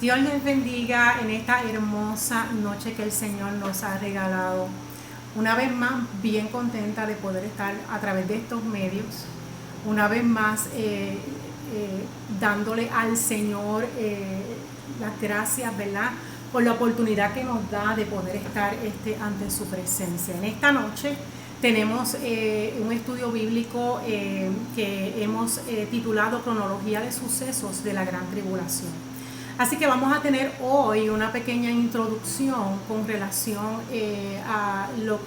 Dios les bendiga en esta hermosa noche que el Señor nos ha regalado. Una vez más, bien contenta de poder estar a través de estos medios. Una vez más, dándole al Señor las gracias, ¿verdad?, por la oportunidad que nos da de poder estar ante su presencia. En esta noche tenemos un estudio bíblico que hemos titulado Cronología de Sucesos de la Gran Tribulación. Así que vamos a tener hoy una pequeña introducción con relación a lo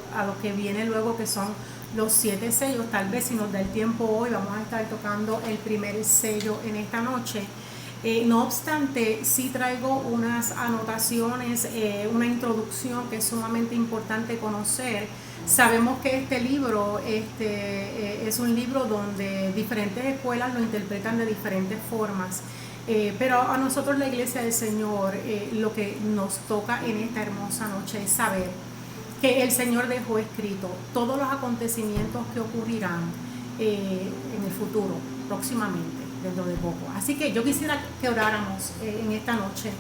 que viene luego, que son los 7 sellos. Tal vez, si nos da el tiempo hoy, vamos a estar tocando el primer sello en esta noche. No obstante, sí traigo unas anotaciones, una introducción que es sumamente importante conocer. Sabemos que este libro es un libro donde diferentes escuelas lo interpretan de diferentes formas. Pero a nosotros, la Iglesia del Señor, lo que nos toca en esta hermosa noche es saber que el Señor dejó escrito todos los acontecimientos que ocurrirán en el futuro, próximamente, dentro de poco. Así que yo quisiera que oráramos en esta noche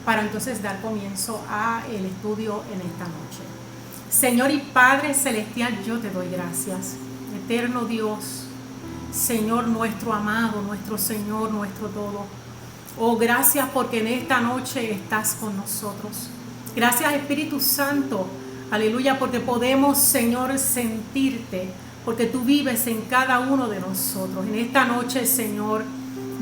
para entonces dar comienzo a el estudio en esta noche. Señor y Padre Celestial, yo te doy gracias. Eterno Dios, Señor nuestro amado, nuestro Señor, nuestro todo. Oh, gracias porque en esta noche estás con nosotros. Gracias, Espíritu Santo, aleluya, porque podemos, Señor, sentirte, porque tú vives en cada uno de nosotros. En esta noche, Señor,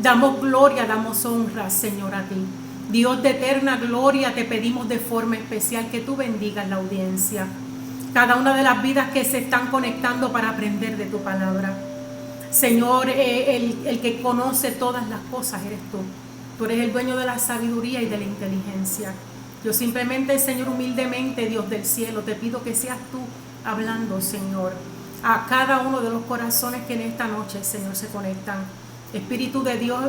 damos gloria, damos honra, Señor, a ti. Dios de eterna gloria, te pedimos de forma especial que tú bendigas la audiencia, cada una de las vidas que se están conectando para aprender de tu palabra. Señor, el que conoce todas las cosas eres tú. Tú eres el dueño de la sabiduría y de la inteligencia. Yo simplemente, Señor, humildemente, Dios del cielo, te pido que seas tú hablando, Señor, a cada uno de los corazones que en esta noche, Señor, se conectan. Espíritu de Dios,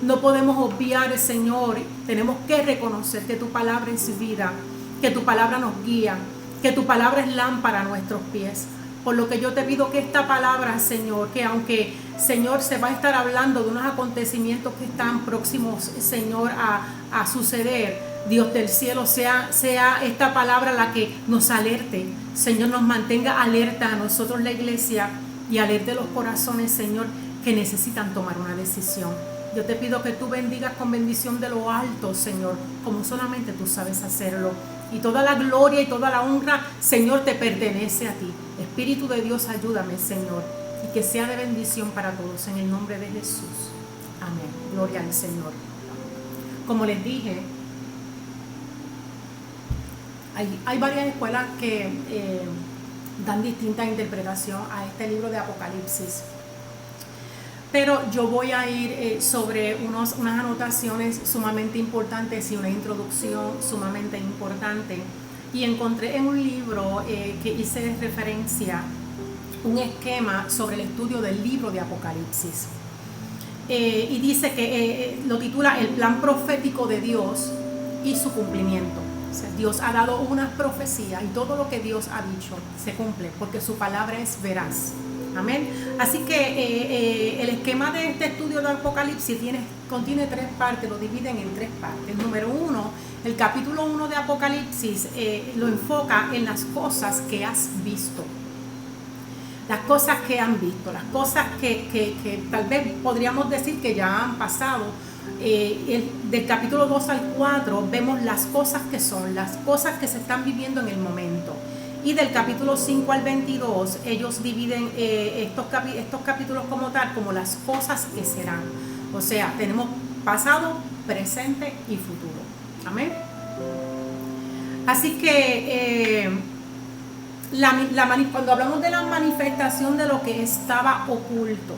no podemos obviar, Señor, tenemos que reconocer que tu palabra es vida, que tu palabra nos guía, que tu palabra es lámpara a nuestros pies. Por lo que yo te pido que esta palabra, Señor, que aunque, Señor, se va a estar hablando de unos acontecimientos que están próximos, Señor, a suceder, Dios del cielo, sea esta palabra la que nos alerte, Señor, nos mantenga alerta a nosotros, la iglesia, y alerte los corazones, Señor, que necesitan tomar una decisión. Yo te pido que tú bendigas con bendición de lo alto, Señor, como solamente tú sabes hacerlo. Y toda la gloria y toda la honra, Señor, te pertenece a ti. Espíritu de Dios, ayúdame, Señor, y que sea de bendición para todos, en el nombre de Jesús. Amén. Gloria al Señor. Como les dije, hay varias escuelas que dan distinta interpretación a este libro de Apocalipsis. Pero yo voy a ir sobre unas anotaciones sumamente importantes y una introducción sumamente importante. Y encontré en un libro que hice referencia un esquema sobre el estudio del libro de Apocalipsis. Y dice que lo titula El plan profético de Dios y su cumplimiento. O sea, Dios ha dado unas profecías y todo lo que Dios ha dicho se cumple porque su palabra es veraz. Amén. Así que el esquema de este estudio de Apocalipsis contiene 3 partes, lo dividen en 3 partes. Número 1, el capítulo 1 de Apocalipsis lo enfoca en las cosas que has visto. Las cosas que han visto, las cosas que tal vez podríamos decir que ya han pasado. Del capítulo 2 al 4 vemos las cosas que son, las cosas que se están viviendo en el momento. Y del capítulo 5 al 22, ellos dividen estos capítulos como tal, como las cosas que serán. O sea, tenemos pasado, presente y futuro. Amén. Así que cuando hablamos de la manifestación de lo que estaba oculto,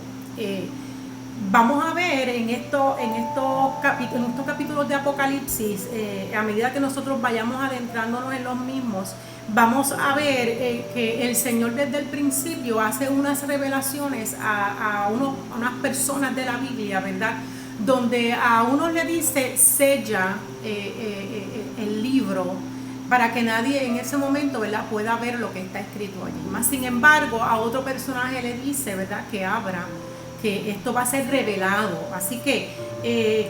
vamos a ver en estos capítulos de Apocalipsis, a medida que nosotros vayamos adentrándonos en los mismos, vamos a ver que el Señor desde el principio hace unas revelaciones a unas personas de la Biblia, ¿verdad? Donde a uno le dice, sella el libro para que nadie en ese momento, ¿verdad?, pueda ver lo que está escrito allí. Más sin embargo, a otro personaje le dice, ¿verdad?, que abra, que esto va a ser revelado. Así que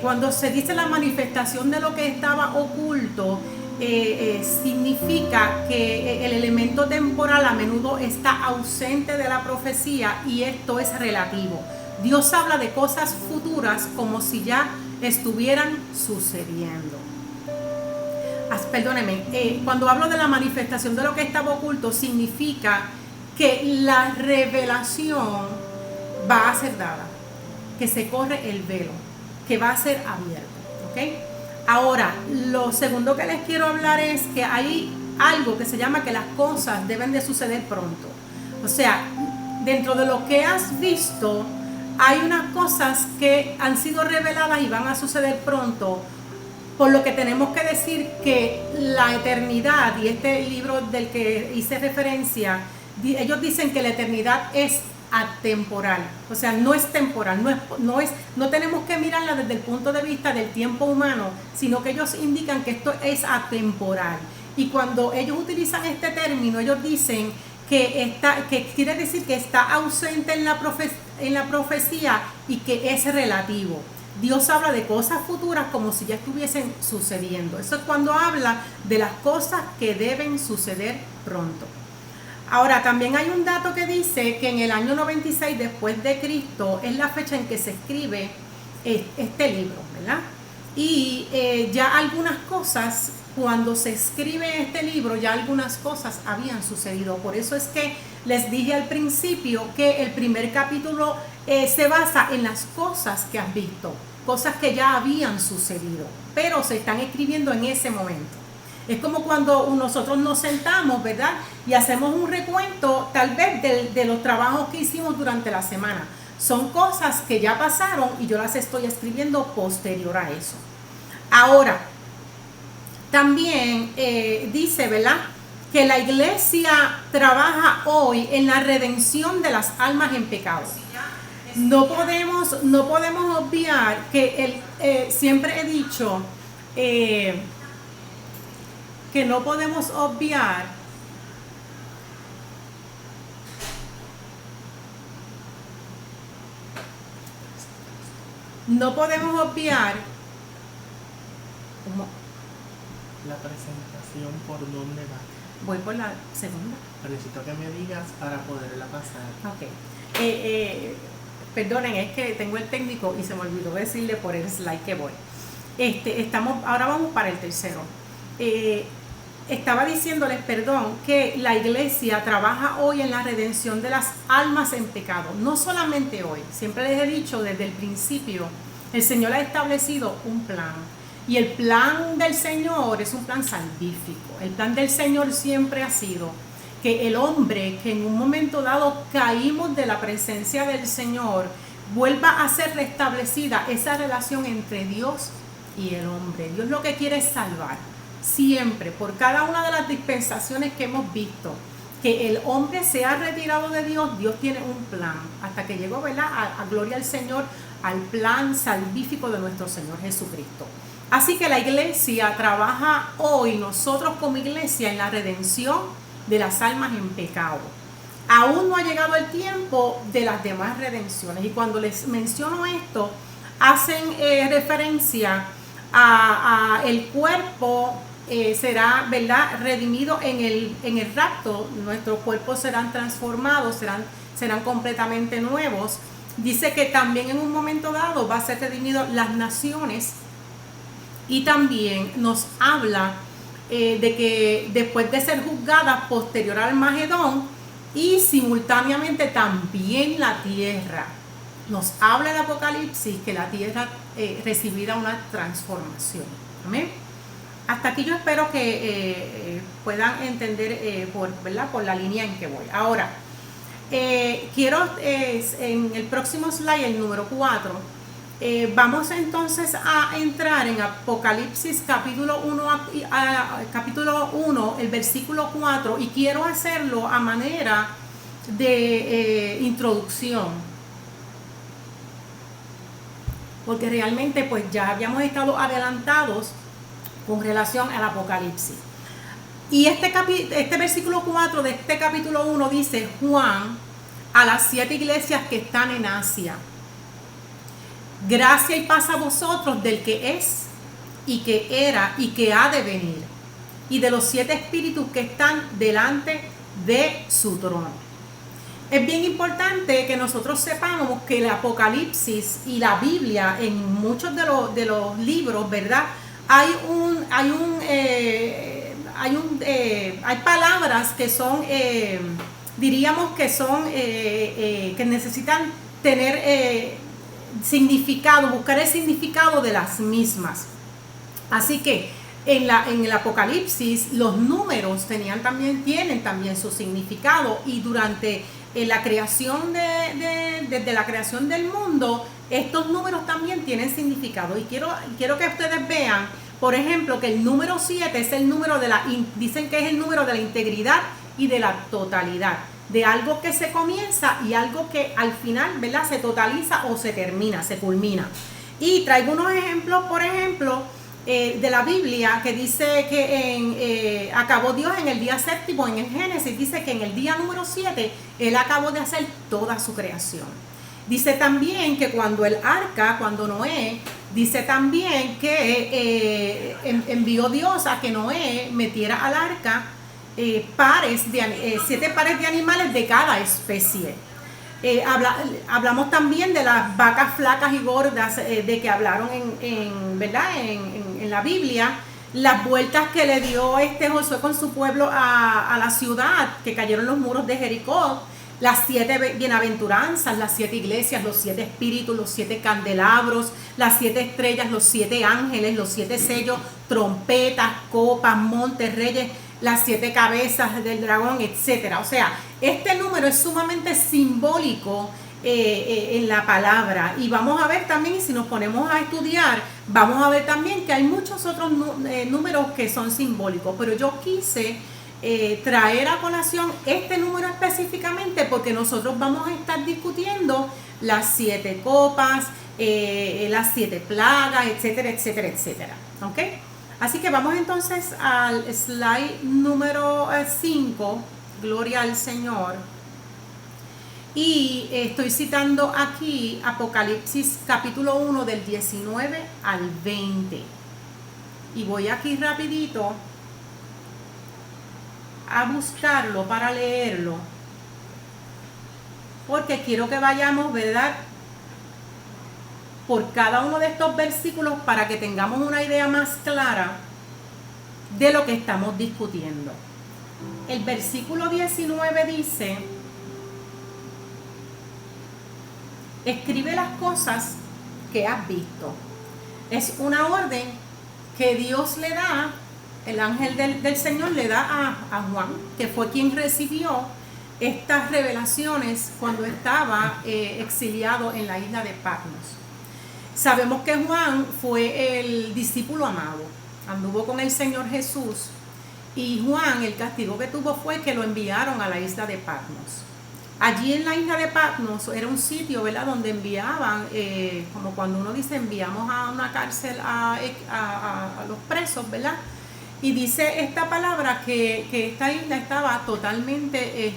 Cuando se dice la manifestación de lo que estaba oculto, significa que el elemento temporal a menudo está ausente de la profecía y esto es relativo. Dios habla de cosas futuras como si ya estuvieran sucediendo. Perdónenme, cuando hablo de la manifestación de lo que estaba oculto, significa que la revelación va a ser dada, que se corre el velo, que va a ser abierto, ¿ok? Ahora, lo segundo que les quiero hablar es que hay algo que se llama que las cosas deben de suceder pronto. O sea, dentro de lo que has visto, hay unas cosas que han sido reveladas y van a suceder pronto, por lo que tenemos que decir que la eternidad, y este libro del que hice referencia, ellos dicen que la eternidad es atemporal, o sea, no es temporal, no tenemos que mirarla desde el punto de vista del tiempo humano, sino que ellos indican que esto es atemporal. Y cuando ellos utilizan este término, ellos dicen que quiere decir que está ausente en la profecía y que es relativo. Dios habla de cosas futuras como si ya estuviesen sucediendo. Eso es cuando habla de las cosas que deben suceder pronto. Ahora, también hay un dato que dice que en el año 96 después de Cristo es la fecha en que se escribe este libro, ¿verdad? Y ya algunas cosas, cuando se escribe este libro, ya algunas cosas habían sucedido. Por eso es que les dije al principio que el primer capítulo se basa en las cosas que has visto, cosas que ya habían sucedido, pero se están escribiendo en ese momento. Es como cuando nosotros nos sentamos, ¿verdad? Y hacemos un recuento tal vez de los trabajos que hicimos durante la semana. Son cosas que ya pasaron y yo las estoy escribiendo posterior a eso. Ahora, también dice, ¿verdad?, que la iglesia trabaja hoy en la redención de las almas en pecado. No podemos obviar que siempre he dicho que no podemos obviar ¿cómo? La presentación, ¿por dónde va? Voy por la segunda. Necesito que me digas para poderla pasar. Ok. Perdonen, es que tengo el técnico y se me olvidó decirle por el slide que voy. Ahora vamos para el tercero. Estaba diciéndoles, que la iglesia trabaja hoy en la redención de las almas en pecado. No solamente hoy, siempre les he dicho desde el principio, el Señor ha establecido un plan. Y el plan del Señor es un plan salvífico. El plan del Señor siempre ha sido que el hombre que en un momento dado caímos de la presencia del Señor, vuelva a ser restablecida esa relación entre Dios y el hombre. Dios lo que quiere es salvar. Siempre, por cada una de las dispensaciones que hemos visto, que el hombre se ha retirado de Dios, Dios tiene un plan, hasta que llegó, ¿verdad?, a gloria al Señor, al plan salvífico de nuestro Señor Jesucristo. Así que la iglesia trabaja hoy, nosotros como iglesia, en la redención de las almas en pecado. Aún no ha llegado el tiempo de las demás redenciones, y cuando les menciono esto, hacen referencia a el cuerpo será, ¿verdad?, redimido en el rapto. Nuestros cuerpos serán transformados, serán completamente nuevos. Dice que también en un momento dado va a ser redimido las naciones, y también nos habla de que después de ser juzgadas posterior al Magedón, y simultáneamente también la tierra. Nos habla el Apocalipsis que la tierra recibirá una transformación. Amén. Hasta aquí yo espero que puedan entender por la línea en que voy. Ahora, quiero en el próximo slide, el número 4, vamos entonces a entrar en Apocalipsis capítulo 1, el versículo 4, y quiero hacerlo a manera de introducción, porque realmente pues ya habíamos estado adelantados con relación al Apocalipsis. Y este versículo 4 de este capítulo 1 dice: Juan, a las 7 iglesias que están en Asia. gracia y paz a vosotros del que es y que era y que ha de venir, y de los 7 espíritus que están delante de su trono. Es bien importante que nosotros sepamos que el Apocalipsis y la Biblia, en muchos de los libros, ¿verdad? Hay palabras que son, diríamos que son, que necesitan tener significado, buscar el significado de las mismas. Así que en el Apocalipsis los números tienen también su significado, y durante la creación desde la creación del mundo, estos números también tienen significado. Y quiero que ustedes vean, por ejemplo, que el número 7 es el número dicen que es el número de la integridad y de la totalidad, de algo que se comienza y algo que al final, ¿verdad?, se totaliza o se termina, se culmina. Y traigo unos ejemplos, por ejemplo, de la Biblia, que dice que acabó Dios en el día séptimo. En el Génesis dice que en el día número 7 Él acabó de hacer toda su creación. Dice también que cuando Noé, dice también que envió Dios a que Noé metiera al arca 7 pares de animales de cada especie. Hablamos también de las vacas flacas y gordas, de que hablaron en la Biblia, las vueltas que le dio Josué con su pueblo a la ciudad, que cayeron los muros de Jericó, las 7 bienaventuranzas, las 7 iglesias, los 7 espíritus, los 7 candelabros, las 7 estrellas, los 7 ángeles, los 7 sellos, trompetas, copas, montes, reyes, las 7 cabezas del dragón, etcétera. O sea, este número es sumamente simbólico en la palabra, y vamos a ver también, y si nos ponemos a estudiar, vamos a ver también que hay muchos otros números que son simbólicos, pero yo quise traer a colación este número específicamente porque nosotros vamos a estar discutiendo las 7 copas, las 7 plagas, etcétera, etcétera, etcétera. ¿Ok? Así que vamos entonces al slide número 5, gloria al Señor. Y estoy citando aquí Apocalipsis capítulo 1 del 19 al 20. Y voy aquí rapidito a buscarlo para leerlo, porque quiero que vayamos, ¿verdad?, por cada uno de estos versículos para que tengamos una idea más clara de lo que estamos discutiendo. El versículo 19 dice: escribe las cosas que has visto. Es una orden que Dios le da, el ángel del Señor le da a Juan, que fue quien recibió estas revelaciones cuando estaba exiliado en la isla de Patmos. Sabemos que Juan fue el discípulo amado, anduvo con el Señor Jesús, y Juan, el castigo que tuvo fue que lo enviaron a la isla de Patmos. Allí en la isla de Patmos era un sitio, ¿verdad?, donde enviaban, como cuando uno dice enviamos a una cárcel a los presos, ¿verdad? Y dice esta palabra que esta isla estaba totalmente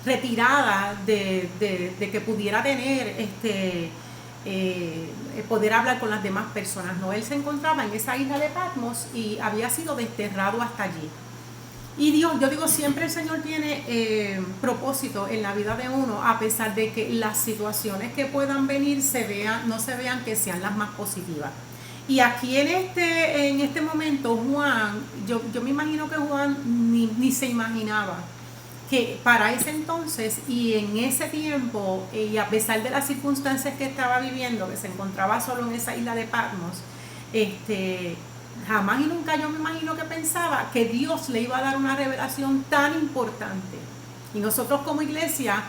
retirada de que pudiera tener poder hablar con las demás personas. No, él se encontraba en esa isla de Patmos y había sido desterrado hasta allí. Y Dios, yo digo, siempre el Señor tiene propósito en la vida de uno, a pesar de que las situaciones que puedan venir no se vean que sean las más positivas. Y aquí en este momento Juan, yo me imagino que Juan ni se imaginaba que para ese entonces y en ese tiempo, y a pesar de las circunstancias que estaba viviendo, que se encontraba solo en esa isla de Patmos, jamás y nunca yo me imagino que pensaba que Dios le iba a dar una revelación tan importante. Y nosotros como iglesia,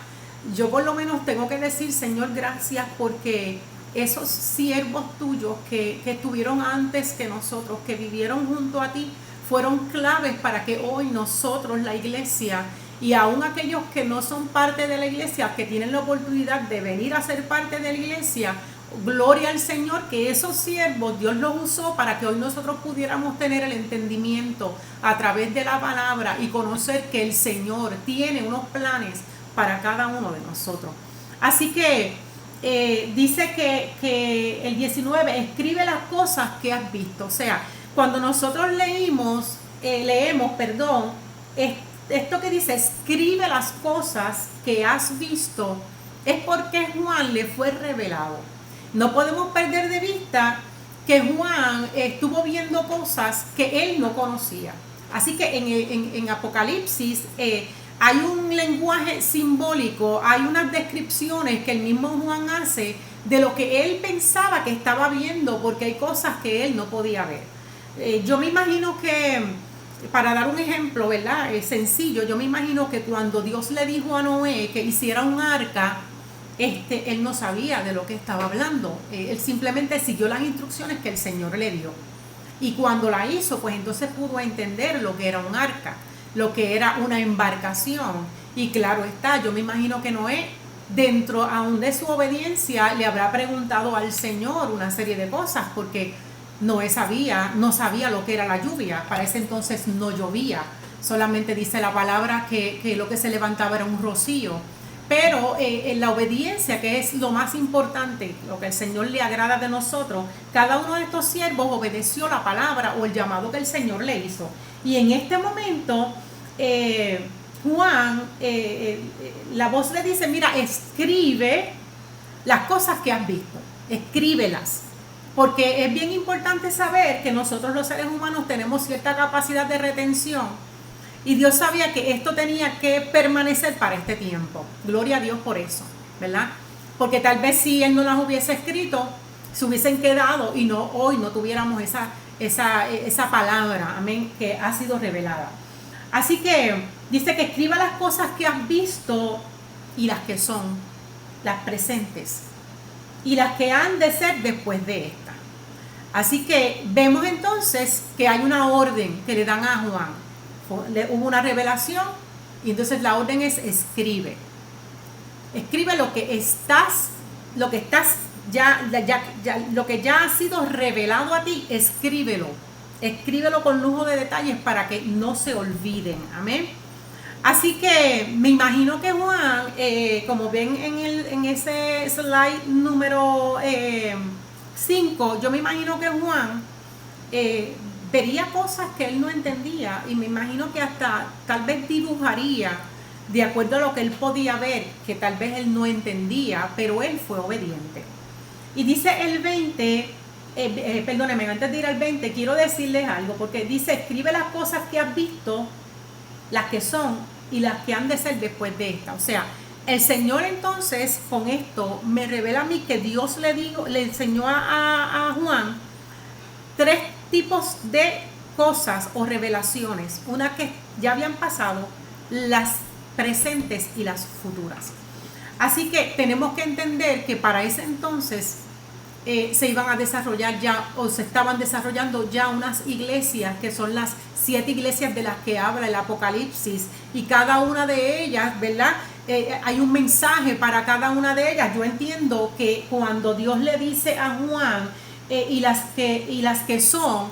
yo por lo menos tengo que decir, Señor, gracias, porque esos siervos tuyos que estuvieron antes que nosotros, que vivieron junto a ti, fueron claves para que hoy nosotros, la iglesia, y aún aquellos que no son parte de la iglesia, que tienen la oportunidad de venir a ser parte de la iglesia, gloria al Señor, que esos siervos Dios los usó para que hoy nosotros pudiéramos tener el entendimiento a través de la palabra y conocer que el Señor tiene unos planes para cada uno de nosotros. Así que dice que el 19, escribe las cosas que has visto. O sea, cuando nosotros leemos, esto que dice, escribe las cosas que has visto, es porque Juan le fue revelado. No podemos perder de vista que Juan estuvo viendo cosas que él no conocía. Así que en Apocalipsis hay un lenguaje simbólico, hay unas descripciones que el mismo Juan hace de lo que él pensaba que estaba viendo, porque hay cosas que él no podía ver. Yo me imagino que, para dar un ejemplo, ¿verdad? Sencillo, yo me imagino que cuando Dios le dijo a Noé que hiciera un arca, él no sabía de lo que estaba hablando. Él simplemente siguió las instrucciones que el Señor le dio. Y cuando la hizo, pues entonces pudo entender lo que era un arca, lo que era una embarcación. Y claro está, yo me imagino que Noé, dentro aún de su obediencia, le habrá preguntado al Señor una serie de cosas, porque Noé no sabía lo que era la lluvia. Para ese entonces no llovía, solamente dice la palabra que lo que se levantaba era un rocío. Pero en la obediencia, que es lo más importante, lo que el Señor le agrada de nosotros, cada uno de estos siervos obedeció la palabra o el llamado que el Señor le hizo. Y en este momento, Juan, la voz le dice, mira, escribe las cosas que has visto, escríbelas. Porque es bien importante saber que nosotros los seres humanos tenemos cierta capacidad de retención. Y Dios sabía que esto tenía que permanecer para este tiempo. Gloria a Dios por eso, ¿verdad? Porque tal vez si Él no las hubiese escrito, se hubiesen quedado y hoy no tuviéramos esa palabra, amén, que ha sido revelada. Así que dice que escriba las cosas que has visto y las que son, las presentes, y las que han de ser después de esta. Así que vemos entonces que hay una orden que le dan a Juan. Hubo una revelación y entonces la orden es escribe lo que ya ha sido revelado a ti, escríbelo con lujo de detalles para que no se olviden, amén. Así que me imagino que Juan, como ven en ese slide número 5, yo me imagino que Juan vería cosas que él no entendía, y me imagino que hasta tal vez dibujaría de acuerdo a lo que él podía ver, que tal vez él no entendía, pero él fue obediente. Y dice el 20, perdónenme, antes de ir al 20, quiero decirles algo, porque dice, escribe las cosas que has visto, las que son y las que han de ser después de esta. O sea, el Señor entonces con esto me revela a mí que Dios le enseñó a Juan 3 tipos de cosas o revelaciones, una que ya habían pasado, las presentes y las futuras. Así que tenemos que entender que para ese entonces se iban a desarrollar ya, o se estaban desarrollando ya, unas iglesias que son las 7 iglesias de las que habla el Apocalipsis, y cada una de ellas, ¿verdad? Hay un mensaje para cada una de ellas. Yo entiendo que cuando Dios le dice a Juan y las que son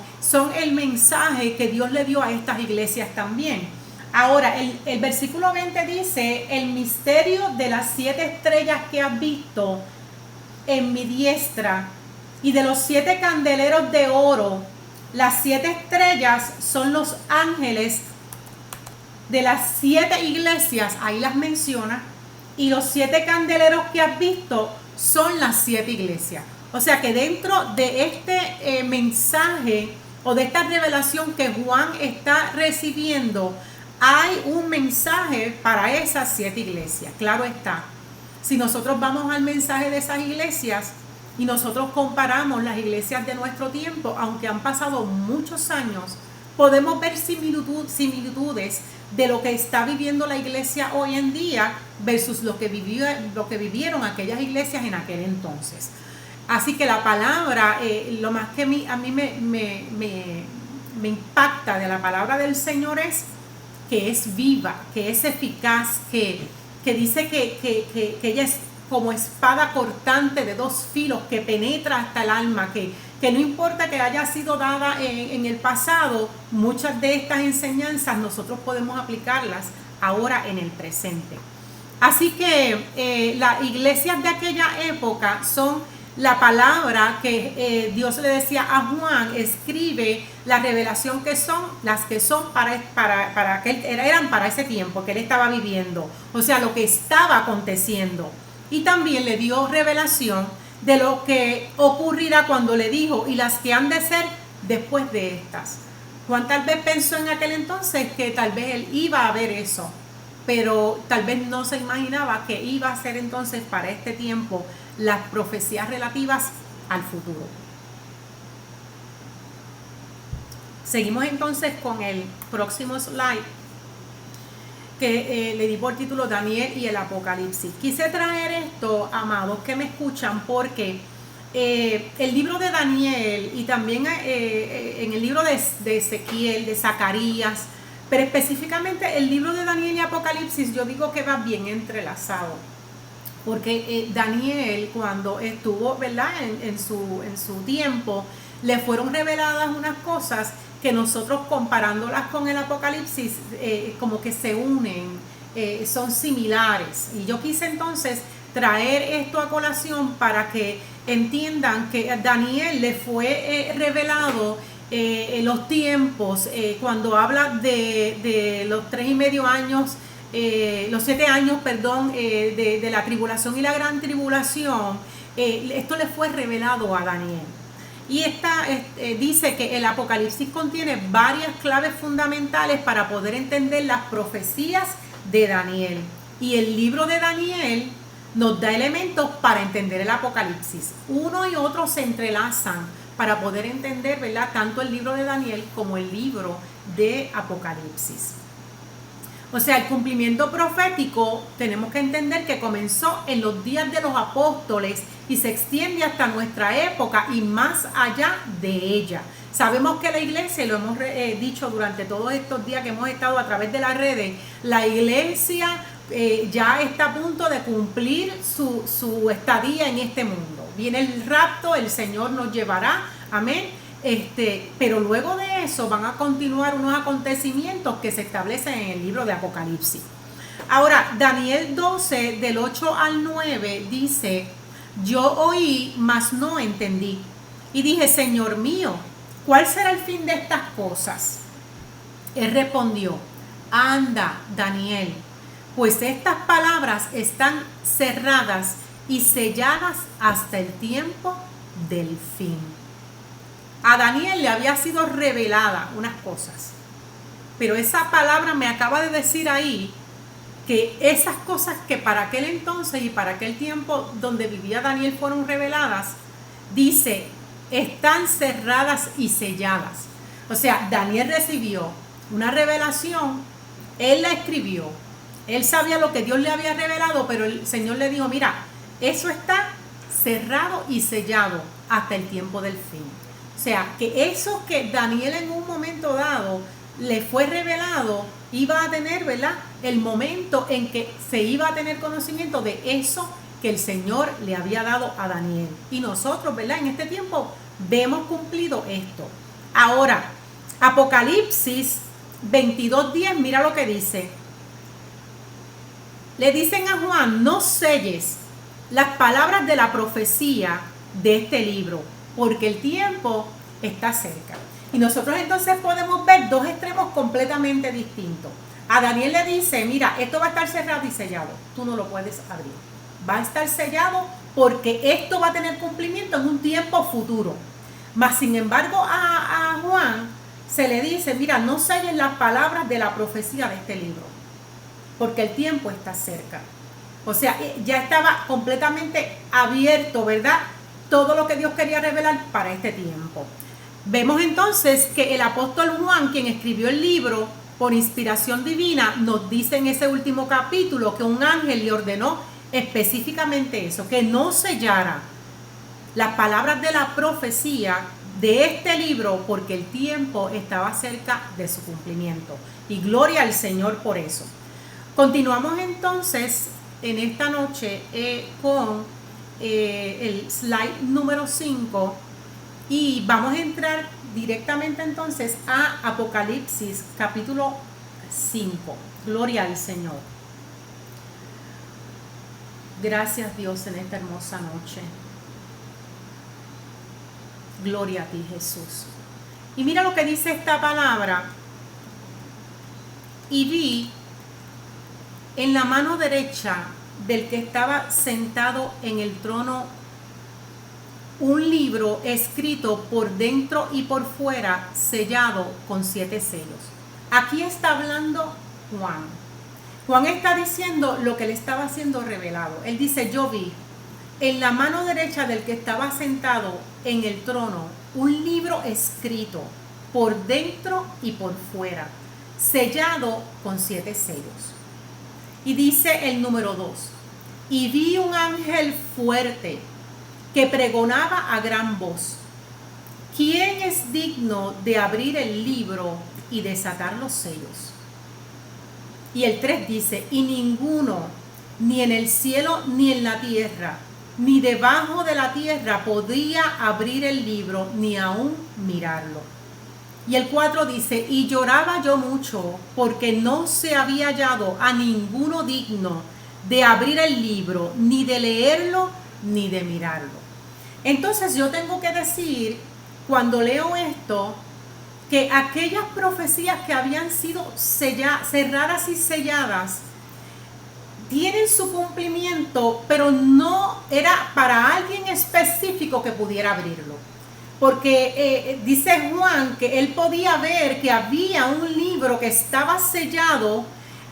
el mensaje que Dios le dio a estas iglesias también. Ahora, el versículo 20 dice, el misterio de las 7 estrellas que has visto en mi diestra y de los 7 candeleros de oro. Las 7 estrellas son los ángeles de las 7 iglesias, ahí las menciona, y los 7 candeleros que has visto son las 7 iglesias. O sea que dentro de este mensaje o de esta revelación que Juan está recibiendo, hay un mensaje para esas 7 iglesias. Claro está, si nosotros vamos al mensaje de esas iglesias y nosotros comparamos las iglesias de nuestro tiempo, aunque han pasado muchos años, podemos ver similitudes de lo que está viviendo la iglesia hoy en día versus lo que vivieron aquellas iglesias en aquel entonces. Así que la palabra, lo más que a mí me impacta de la palabra del Señor es que es viva, que es eficaz, que dice que ella es como espada cortante de 2 filos, que penetra hasta el alma, que no importa que haya sido dada en el pasado, muchas de estas enseñanzas nosotros podemos aplicarlas ahora en el presente. Así que las iglesias de aquella época son la palabra que Dios le decía a Juan, escribe la revelación que son las que son para que eran para ese tiempo que él estaba viviendo, o sea, lo que estaba aconteciendo. Y también le dio revelación de lo que ocurrirá cuando le dijo, y las que han de ser después de estas. Juan tal vez pensó en aquel entonces que tal vez él iba a ver eso, pero tal vez no se imaginaba que iba a ser entonces para este tiempo las profecías relativas al futuro. Seguimos entonces con el próximo slide que le di por título Daniel y el Apocalipsis. Quise traer esto, amados que me escuchan, porque el libro de Daniel y también en el libro de Ezequiel, de Zacarías, pero específicamente el libro de Daniel y Apocalipsis, yo digo que va bien entrelazado, porque Daniel, cuando estuvo, ¿verdad?, en su tiempo, le fueron reveladas unas cosas que nosotros, comparándolas con el Apocalipsis, como que se unen, son similares. Y yo quise entonces traer esto a colación para que entiendan que a Daniel le fue revelado los tiempos, cuando habla de los 3.5 años, los 7 años, perdón, de la tribulación y la gran tribulación, esto le fue revelado a Daniel. Y esta dice que el Apocalipsis contiene varias claves fundamentales para poder entender las profecías de Daniel. Y el libro de Daniel nos da elementos para entender el Apocalipsis. Uno y otro se entrelazan para poder entender, ¿verdad?, tanto el libro de Daniel como el libro de Apocalipsis. O sea, el cumplimiento profético tenemos que entender que comenzó en los días de los apóstoles y se extiende hasta nuestra época y más allá de ella. Sabemos que la iglesia, y lo hemos dicho durante todos estos días que hemos estado a través de las redes, la iglesia ya está a punto de cumplir su estadía en este mundo. Viene el rapto, el Señor nos llevará, amén. Pero luego de eso van a continuar unos acontecimientos que se establecen en el libro de Apocalipsis. Ahora, Daniel 12, del 8 al 9, dice: yo oí, mas no entendí. Y dije, Señor mío, ¿cuál será el fin de estas cosas? Él respondió, anda, Daniel, pues estas palabras están cerradas y selladas hasta el tiempo del fin. A Daniel le había sido revelada unas cosas, pero esa palabra me acaba de decir ahí que esas cosas que para aquel entonces y para aquel tiempo donde vivía Daniel fueron reveladas, dice, están cerradas y selladas. O sea, Daniel recibió una revelación, él la escribió, él sabía lo que Dios le había revelado, pero el Señor le dijo, mira, eso está cerrado y sellado hasta el tiempo del fin. O sea, que eso que Daniel en un momento dado le fue revelado, iba a tener, ¿verdad?, el momento en que se iba a tener conocimiento de eso que el Señor le había dado a Daniel. Y nosotros, ¿verdad?, en este tiempo vemos cumplido esto. Ahora, Apocalipsis 22:10, mira lo que dice. Le dicen a Juan, no selles las palabras de la profecía de este libro, porque el tiempo está cerca. Y nosotros entonces podemos ver dos extremos completamente distintos. A Daniel le dice, mira, esto va a estar cerrado y sellado, tú no lo puedes abrir. Va a estar sellado porque esto va a tener cumplimiento en un tiempo futuro. Mas sin embargo a Juan se le dice, mira, no selles las palabras de la profecía de este libro, porque el tiempo está cerca. O sea, ya estaba completamente abierto, ¿verdad?, todo lo que Dios quería revelar para este tiempo. Vemos entonces que el apóstol Juan, quien escribió el libro por inspiración divina, nos dice en ese último capítulo que un ángel le ordenó específicamente eso, que no sellara las palabras de la profecía de este libro porque el tiempo estaba cerca de su cumplimiento. Y gloria al Señor por eso. Continuamos entonces en esta noche con el slide número 5 y vamos a entrar directamente entonces a Apocalipsis capítulo 5. Gloria al Señor. Gracias, Dios, en esta hermosa noche. Gloria a ti, Jesús. Y mira lo que dice esta palabra. Y vi en la mano derecha del que estaba sentado en el trono un libro escrito por dentro y por fuera, sellado con 7 sellos. Aquí está hablando Juan. Juan está diciendo lo que le estaba siendo revelado. Él dice, yo vi en la mano derecha del que estaba sentado en el trono un libro escrito por dentro y por fuera, sellado con 7 sellos. Y dice el número 2, y vi un ángel fuerte que pregonaba a gran voz, ¿quién es digno de abrir el libro y desatar los sellos? Y el 3 dice, y ninguno, ni en el cielo ni en la tierra, ni debajo de la tierra podía abrir el libro ni aún mirarlo. Y el 4 dice, y lloraba yo mucho porque no se había hallado a ninguno digno de abrir el libro, ni de leerlo, ni de mirarlo. Entonces yo tengo que decir, cuando leo esto, que aquellas profecías que habían sido cerradas y selladas, tienen su cumplimiento, pero no era para alguien específico que pudiera abrirlo. Porque dice Juan que él podía ver que había un libro que estaba sellado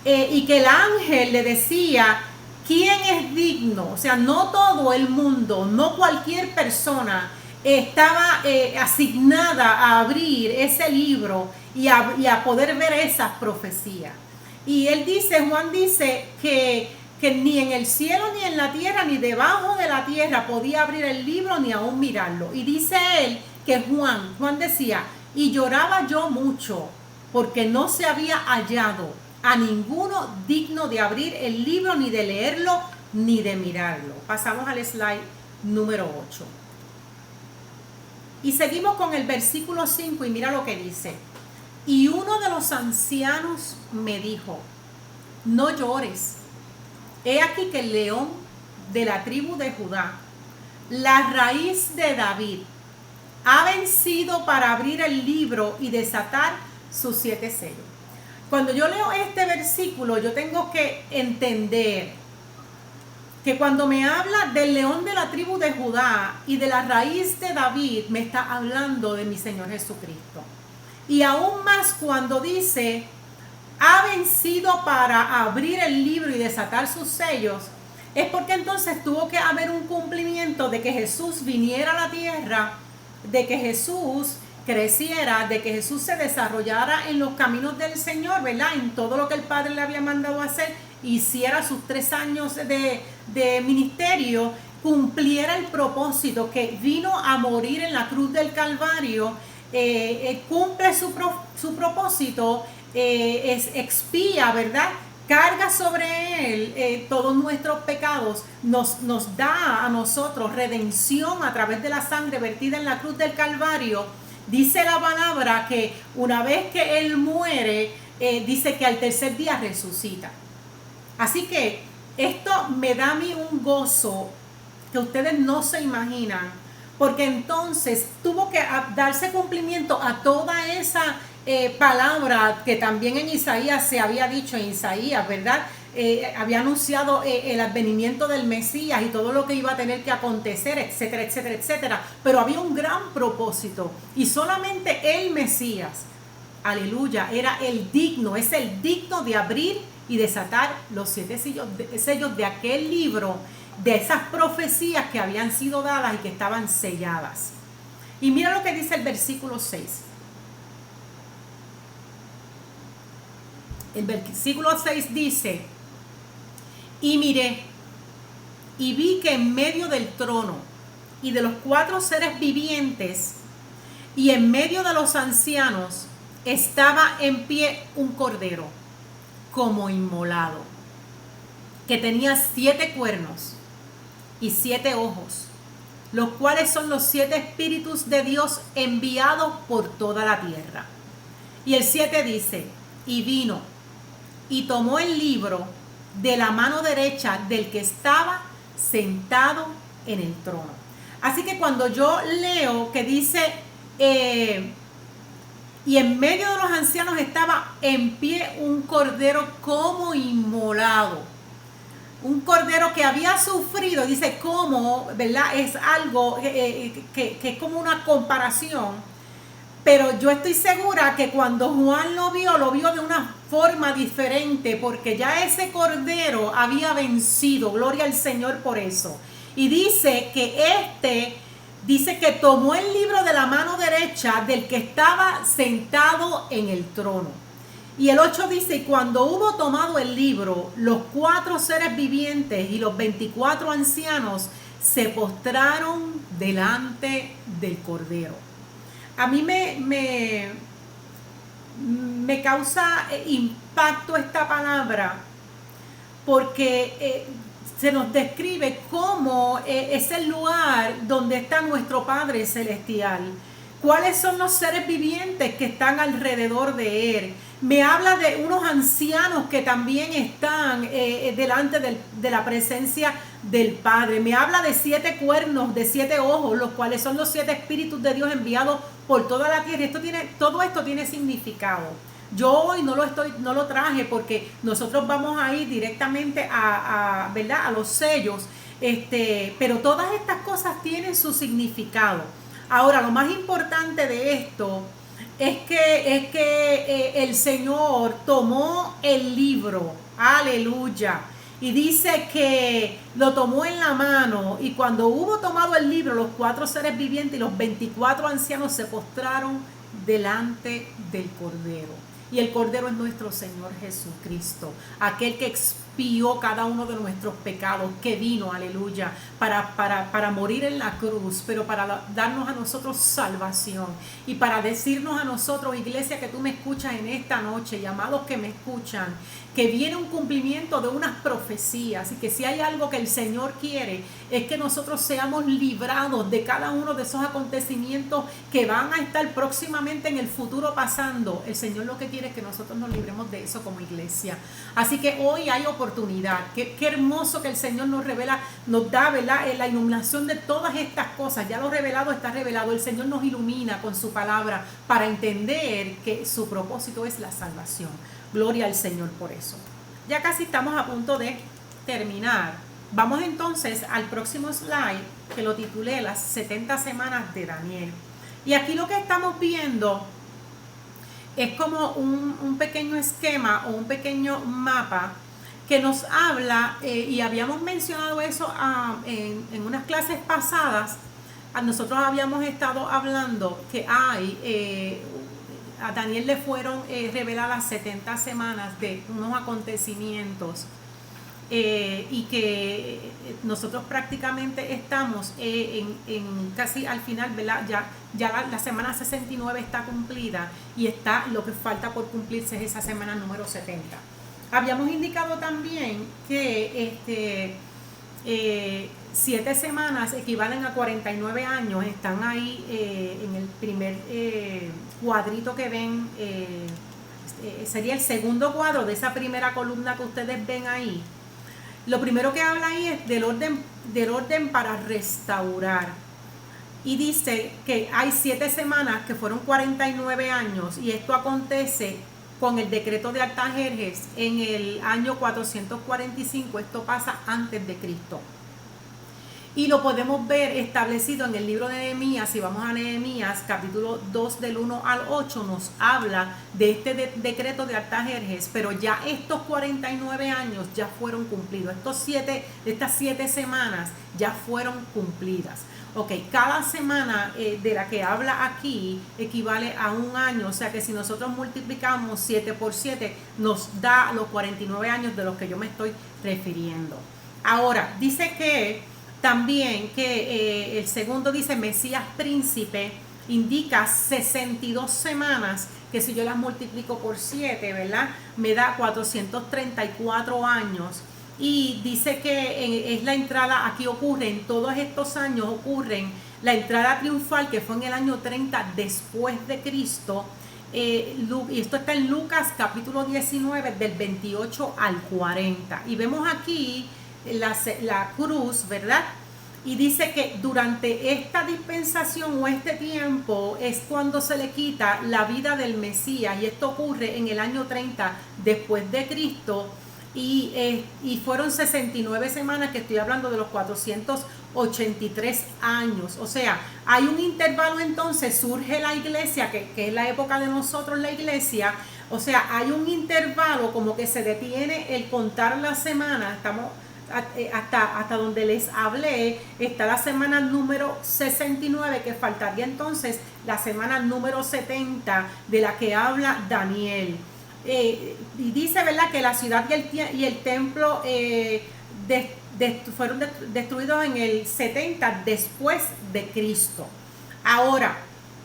y que el ángel le decía, ¿quién es digno? O sea, no todo el mundo, no cualquier persona estaba asignada a abrir ese libro y a poder ver esas profecías. Y él dice, Juan dice que ni en el cielo, ni en la tierra, ni debajo de la tierra podía abrir el libro ni aún mirarlo. Y dice él que Juan decía, y lloraba yo mucho porque no se había hallado a ninguno digno de abrir el libro, ni de leerlo, ni de mirarlo. Pasamos al slide número 8. Y seguimos con el versículo 5 y mira lo que dice. Y uno de los ancianos me dijo, no llores. He aquí que el león de la tribu de Judá, la raíz de David, ha vencido para abrir el libro y desatar sus 7 sellos. Cuando yo leo este versículo, yo tengo que entender que cuando me habla del león de la tribu de Judá y de la raíz de David, me está hablando de mi Señor Jesucristo. Y aún más cuando dice, ha vencido para abrir el libro y desatar sus sellos, es porque entonces tuvo que haber un cumplimiento de que Jesús viniera a la tierra, de que Jesús creciera, de que Jesús se desarrollara en los caminos del Señor, ¿verdad? En todo lo que el Padre le había mandado hacer, hiciera sus 3 años de ministerio, cumpliera el propósito, que vino a morir en la cruz del Calvario, cumple su propósito, expía, ¿verdad? Carga sobre él todos nuestros pecados, nos da a nosotros redención a través de la sangre vertida en la cruz del Calvario. Dice la palabra que una vez que él muere, dice que al tercer día resucita. Así que esto me da a mí un gozo que ustedes no se imaginan, porque entonces tuvo que darse cumplimiento a toda esa palabra que también en Isaías se había dicho, en Isaías, ¿verdad? Había anunciado el advenimiento del Mesías y todo lo que iba a tener que acontecer, etcétera, etcétera, etcétera. Pero había un gran propósito y solamente el Mesías, aleluya, era el digno, es el digno de abrir y desatar los 7 sellos de aquel libro, de esas profecías que habían sido dadas y que estaban selladas. Y mira lo que dice el versículo 6. El versículo 6 dice, y miré, y vi que en medio del trono y de los 4 seres vivientes y en medio de los ancianos estaba en pie un cordero como inmolado, que tenía 7 cuernos y 7 ojos, los cuales son los 7 espíritus de Dios enviados por toda la tierra. Y el 7 dice, y vino y tomó el libro de la mano derecha del que estaba sentado en el trono. Así que cuando yo leo que dice, y en medio de los ancianos estaba en pie un cordero como inmolado. Un cordero que había sufrido, dice cómo, ¿verdad? Es algo que es como una comparación. Pero yo estoy segura que cuando Juan lo vio de una forma diferente, porque ya ese cordero había vencido. Gloria al Señor por eso. Y dice que tomó el libro de la mano derecha del que estaba sentado en el trono. Y el 8 dice, y cuando hubo tomado el libro, los 4 seres vivientes y los 24 ancianos se postraron delante del cordero. A mí me causa impacto esta palabra porque se nos describe cómo es el lugar donde está nuestro Padre Celestial. ¿Cuáles son los seres vivientes que están alrededor de Él? Me habla de unos ancianos que también están delante de la presencia del Padre. Me habla de 7 cuernos, de 7 ojos, los cuales son los 7 espíritus de Dios enviados por toda la tierra. Todo esto tiene significado. Yo hoy no lo traje porque nosotros vamos a ir directamente ¿verdad? A los sellos, pero todas estas cosas tienen su significado. Ahora, lo más importante de esto es que el Señor tomó el libro, aleluya, y dice que lo tomó en la mano, y cuando hubo tomado el libro, los 4 seres vivientes y los 24 ancianos se postraron delante del Cordero. Y el Cordero es nuestro Señor Jesucristo, aquel que expió cada uno de nuestros pecados, que vino, aleluya, para morir en la cruz, pero para darnos a nosotros salvación y para decirnos a nosotros, iglesia que tú me escuchas en esta noche, y amados que me escuchan, que viene un cumplimiento de unas profecías, y que si hay algo que el Señor quiere es que nosotros seamos librados de cada uno de esos acontecimientos que van a estar próximamente en el futuro pasando. El Señor lo que quiere es que nosotros nos libremos de eso como iglesia. Así que hoy hay oportunidad. Qué hermoso que el Señor nos revela, nos da, ¿verdad?, la iluminación de todas estas cosas. Ya lo revelado está revelado. El Señor nos ilumina con su palabra para entender que su propósito es la salvación. Gloria al Señor por eso. Ya casi estamos a punto de terminar. Vamos entonces al próximo slide, que lo titulé Las 70 semanas de Daniel. Y aquí lo que estamos viendo es como un pequeño esquema o un pequeño mapa que nos habla, y habíamos mencionado eso en unas clases pasadas. Nosotros habíamos estado hablando que a Daniel le fueron reveladas 70 semanas de unos acontecimientos, y que nosotros prácticamente estamos en casi al final, ¿verdad? Ya la semana 69 está cumplida, y está lo que falta por cumplirse es esa semana número 70. Habíamos indicado también que 7 semanas equivalen a 49 años. Están ahí en el primer cuadrito que ven, sería el segundo cuadro de esa primera columna que ustedes ven ahí. Lo primero que habla ahí es del orden para restaurar. Y dice que hay 7 semanas que fueron 49 años, y esto acontece con el decreto de Artajerjes en el año 445. Esto pasa antes de Cristo. Y lo podemos ver establecido en el libro de Nehemías. Si vamos a Nehemías, capítulo 2, del 1 al 8, nos habla de este decreto de Artajerjes, pero ya estos 49 años ya fueron cumplidos. Estas 7 semanas ya fueron cumplidas. Ok, cada semana de la que habla aquí equivale a un año, o sea que si nosotros multiplicamos 7 por 7, nos da los 49 años de los que yo me estoy refiriendo. Ahora, dice que también que el segundo dice Mesías príncipe, indica 62 semanas, que si yo las multiplico por 7, ¿verdad?, me da 434 años. Y dice que es la entrada, aquí ocurre, en todos estos años ocurren la entrada triunfal, que fue en el año 30 después de Cristo, y esto está en Lucas capítulo 19 del 28 al 40. Y vemos aquí la cruz, ¿verdad? Y dice que durante esta dispensación o este tiempo es cuando se le quita la vida del Mesías, y esto ocurre en el año 30 después de Cristo, y fueron 69 semanas, que estoy hablando de los 483 años. O sea, hay un intervalo, entonces surge la iglesia, que es la época de nosotros, la iglesia. O sea, hay un intervalo como que se detiene el contar las semanas. Estamos hasta donde les hablé, está la semana número 69, que faltaría entonces la semana número 70 de la que habla Daniel. Y dice, ¿verdad?, que la ciudad y el templo fueron destruidos en el 70 después de Cristo. Ahora,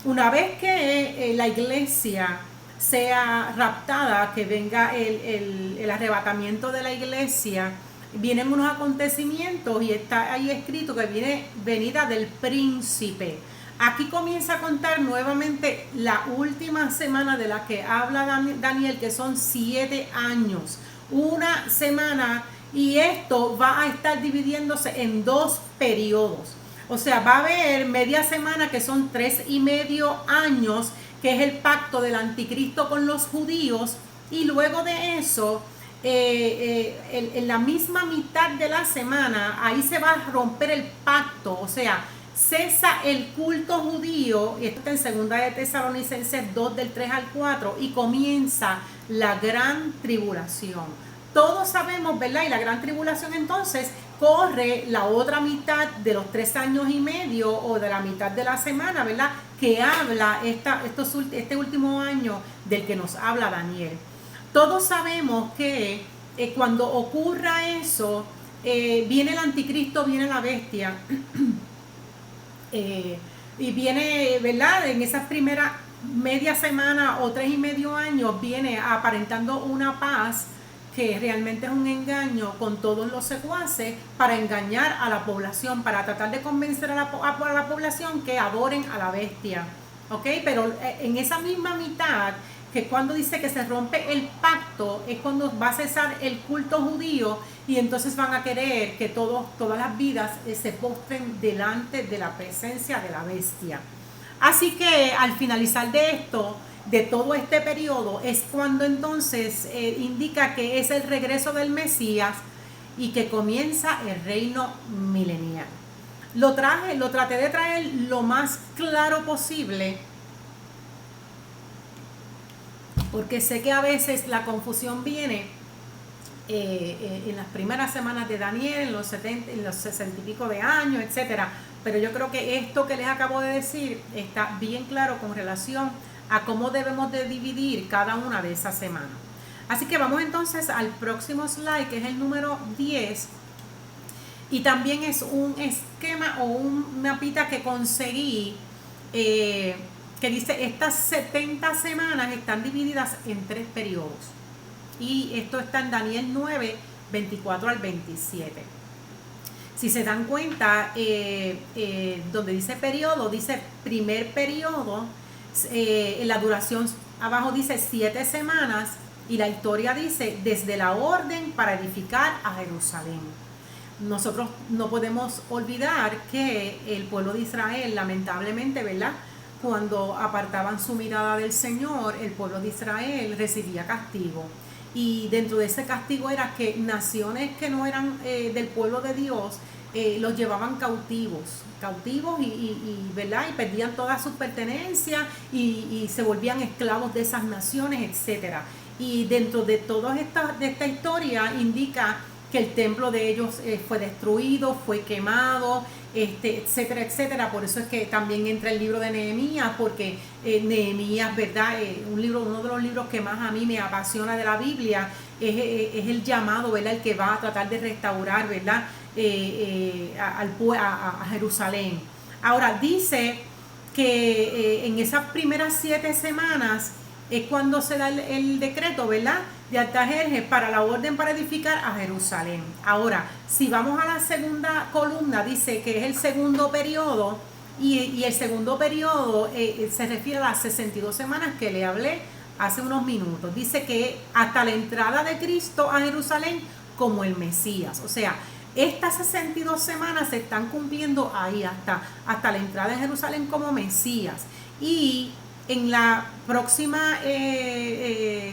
una vez que la iglesia sea raptada, que venga el arrebatamiento de la iglesia, vienen unos acontecimientos, y está ahí escrito que viene venida del príncipe. Aquí comienza a contar nuevamente la última semana de la que habla Daniel, que son 7 años, una semana, y esto va a estar dividiéndose en 2 periodos. O sea, va a haber media semana, que son 3,5 años, que es el pacto del anticristo con los judíos, y luego de eso, en la misma mitad de la semana, ahí se va a romper el pacto. O sea, cesa el culto judío, y esto está en segunda de Tesalonicenses 2 del 3 al 4, y comienza la gran tribulación. Todos sabemos, ¿verdad? Y la gran tribulación entonces corre la otra mitad de los 3 años y medio, o de la mitad de la semana, ¿verdad?, que habla este último año del que nos habla Daniel. Todos sabemos que cuando ocurra eso, viene el anticristo, viene la bestia, y viene, ¿verdad?, en esas primeras media semana o 3,5 años, viene aparentando una paz, que realmente es un engaño con todos los secuaces, para engañar a la población, para tratar de convencer a la población que adoren a la bestia. ¿Ok? Pero en esa misma mitad, que cuando dice que se rompe el pacto, es cuando va a cesar el culto judío, y entonces van a querer que todas las vidas se postren delante de la presencia de la bestia. Así que al finalizar de esto, de todo este periodo, es cuando entonces indica que es el regreso del Mesías, y que comienza el reino milenial. Lo traté de traer lo más claro posible, porque sé que a veces la confusión viene en las primeras semanas de Daniel, en los 60 y pico de años, etcétera. Pero yo creo que esto que les acabo de decir está bien claro con relación a cómo debemos de dividir cada una de esas semanas. Así que vamos entonces al próximo slide, que es el número 10. Y también es un esquema o un mapita que conseguí, que dice: estas 70 semanas están divididas en 3 periodos. Y esto está en Daniel 9, 24 al 27. Si se dan cuenta, donde dice periodo, dice primer periodo, en la duración abajo dice 7 semanas, y la historia dice desde la orden para edificar a Jerusalén. Nosotros no podemos olvidar que el pueblo de Israel, lamentablemente, ¿verdad?, cuando apartaban su mirada del Señor, el pueblo de Israel recibía castigo. Y dentro de ese castigo era que naciones que no eran del pueblo de Dios, los llevaban cautivos ¿verdad?, y perdían todas sus pertenencias, y se volvían esclavos de esas naciones, etcétera. Y dentro de toda esta historia indica que el templo de ellos fue destruido, fue quemado, etcétera, etcétera. Por eso es que también entra el libro de Nehemías, porque Nehemías, ¿verdad?, uno de los libros que más a mí me apasiona de la Biblia, es el llamado, ¿verdad?, el que va a tratar de restaurar, ¿verdad?, a Jerusalén. Ahora dice que en esas primeras 7 semanas es cuando se da el decreto, ¿verdad?, de Artajerjes para la orden para edificar a Jerusalén. Ahora, si vamos a la segunda columna, dice que es el segundo periodo, y el segundo periodo se refiere a las 62 semanas que le hablé hace unos minutos. Dice que hasta la entrada de Cristo a Jerusalén como el Mesías. O sea, estas 62 semanas se están cumpliendo ahí hasta la entrada de Jerusalén como Mesías. Y en la próxima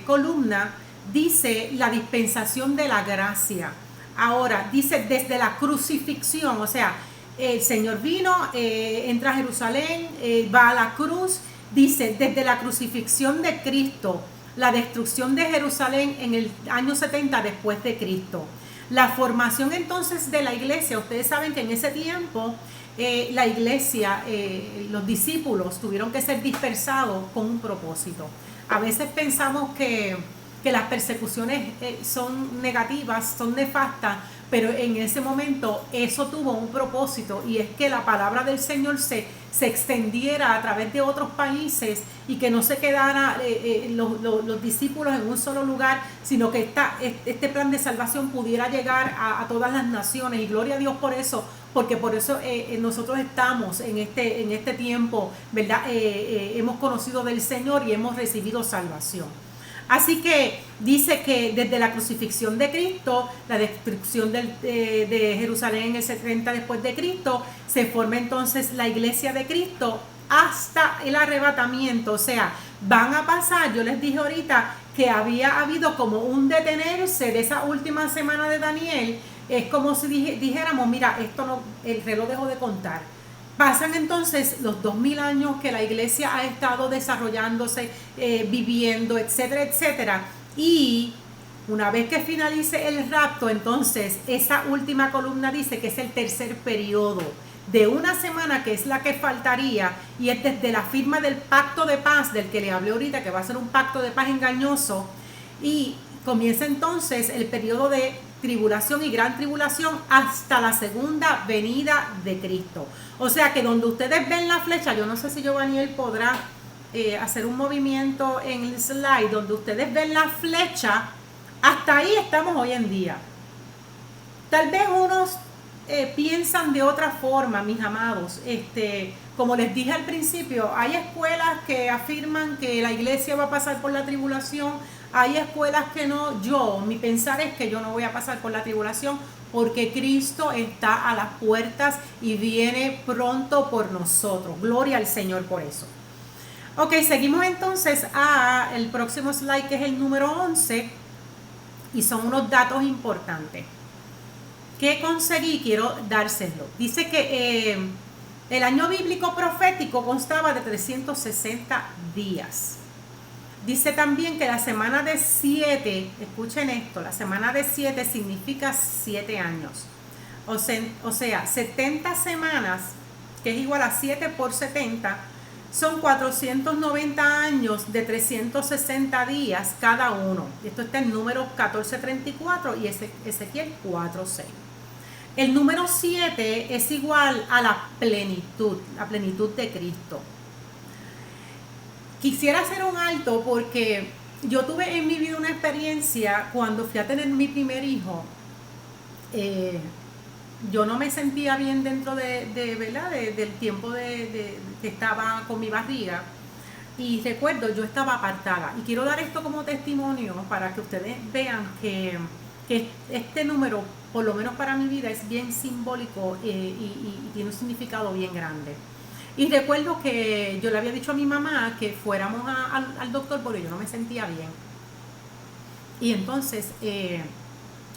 columna dice la dispensación de la gracia. Ahora dice desde la crucifixión, o sea, el Señor vino, entra a Jerusalén, va a la cruz. Dice desde la crucifixión de Cristo, la destrucción de Jerusalén en el año 70 después de Cristo. La formación entonces de la iglesia, ustedes saben que en ese tiempo la iglesia, los discípulos tuvieron que ser dispersados con un propósito. A veces pensamos que las persecuciones son negativas, son nefastas, pero en ese momento eso tuvo un propósito, y es que la palabra del Señor se extendiera a través de otros países y que no se quedara los discípulos en un solo lugar, sino que este plan de salvación pudiera llegar a todas las naciones. Y gloria a Dios por eso, porque por eso nosotros estamos en este tiempo, ¿verdad? Hemos conocido del Señor y hemos recibido salvación. Así que dice que desde la crucifixión de Cristo, la destrucción de Jerusalén en el 70 después de Cristo, se forma entonces la iglesia de Cristo hasta el arrebatamiento. O sea, van a pasar, yo les dije ahorita que había habido como un detenerse de esa última semana de Daniel. Es como si dijéramos, mira, esto no, el reloj dejó de contar. Pasan entonces los 2000 años que la iglesia ha estado desarrollándose, viviendo, etcétera, etcétera. Y una vez que finalice el rapto, entonces esa última columna dice que es el tercer periodo de una semana, que es la que faltaría, y es desde la firma del pacto de paz, del que le hablé ahorita, que va a ser un pacto de paz engañoso, y comienza entonces el periodo de tribulación y gran tribulación hasta la segunda venida de Cristo. O sea que donde ustedes ven la flecha, yo no sé si Giovanni podrá hacer un movimiento en el slide, donde ustedes ven la flecha, hasta ahí estamos hoy en día. Tal vez unos piensan de otra forma, mis amados. Como les dije al principio, hay escuelas que afirman que la iglesia va a pasar por la tribulación, hay escuelas que no. Mi pensar es que yo no voy a pasar por la tribulación, porque Cristo está a las puertas y viene pronto por nosotros. Gloria al Señor por eso. Ok, seguimos entonces a el próximo slide, que es el número 11, y son unos datos importantes que conseguí, quiero dárselo. Dice que el año bíblico profético constaba de 360 días. Dice también que la semana de 7, escuchen esto, la semana de 7 significa 7 años. O sea, 70 semanas, que es igual a 7 por 70, son 490 años de 360 días cada uno. Esto está en Números 14:34 y Ezequiel 4:6. El número 7 es igual a la plenitud de Cristo. Quisiera hacer un alto porque yo tuve en mi vida una experiencia cuando fui a tener mi primer hijo. Yo no me sentía bien dentro del tiempo que estaba con mi barriga. Y recuerdo, yo estaba apartada. Y quiero dar esto como testimonio para que ustedes vean que este número, por lo menos para mi vida, es bien simbólico y tiene un significado bien grande. Y recuerdo que yo le había dicho a mi mamá que fuéramos al doctor porque yo no me sentía bien. Y entonces,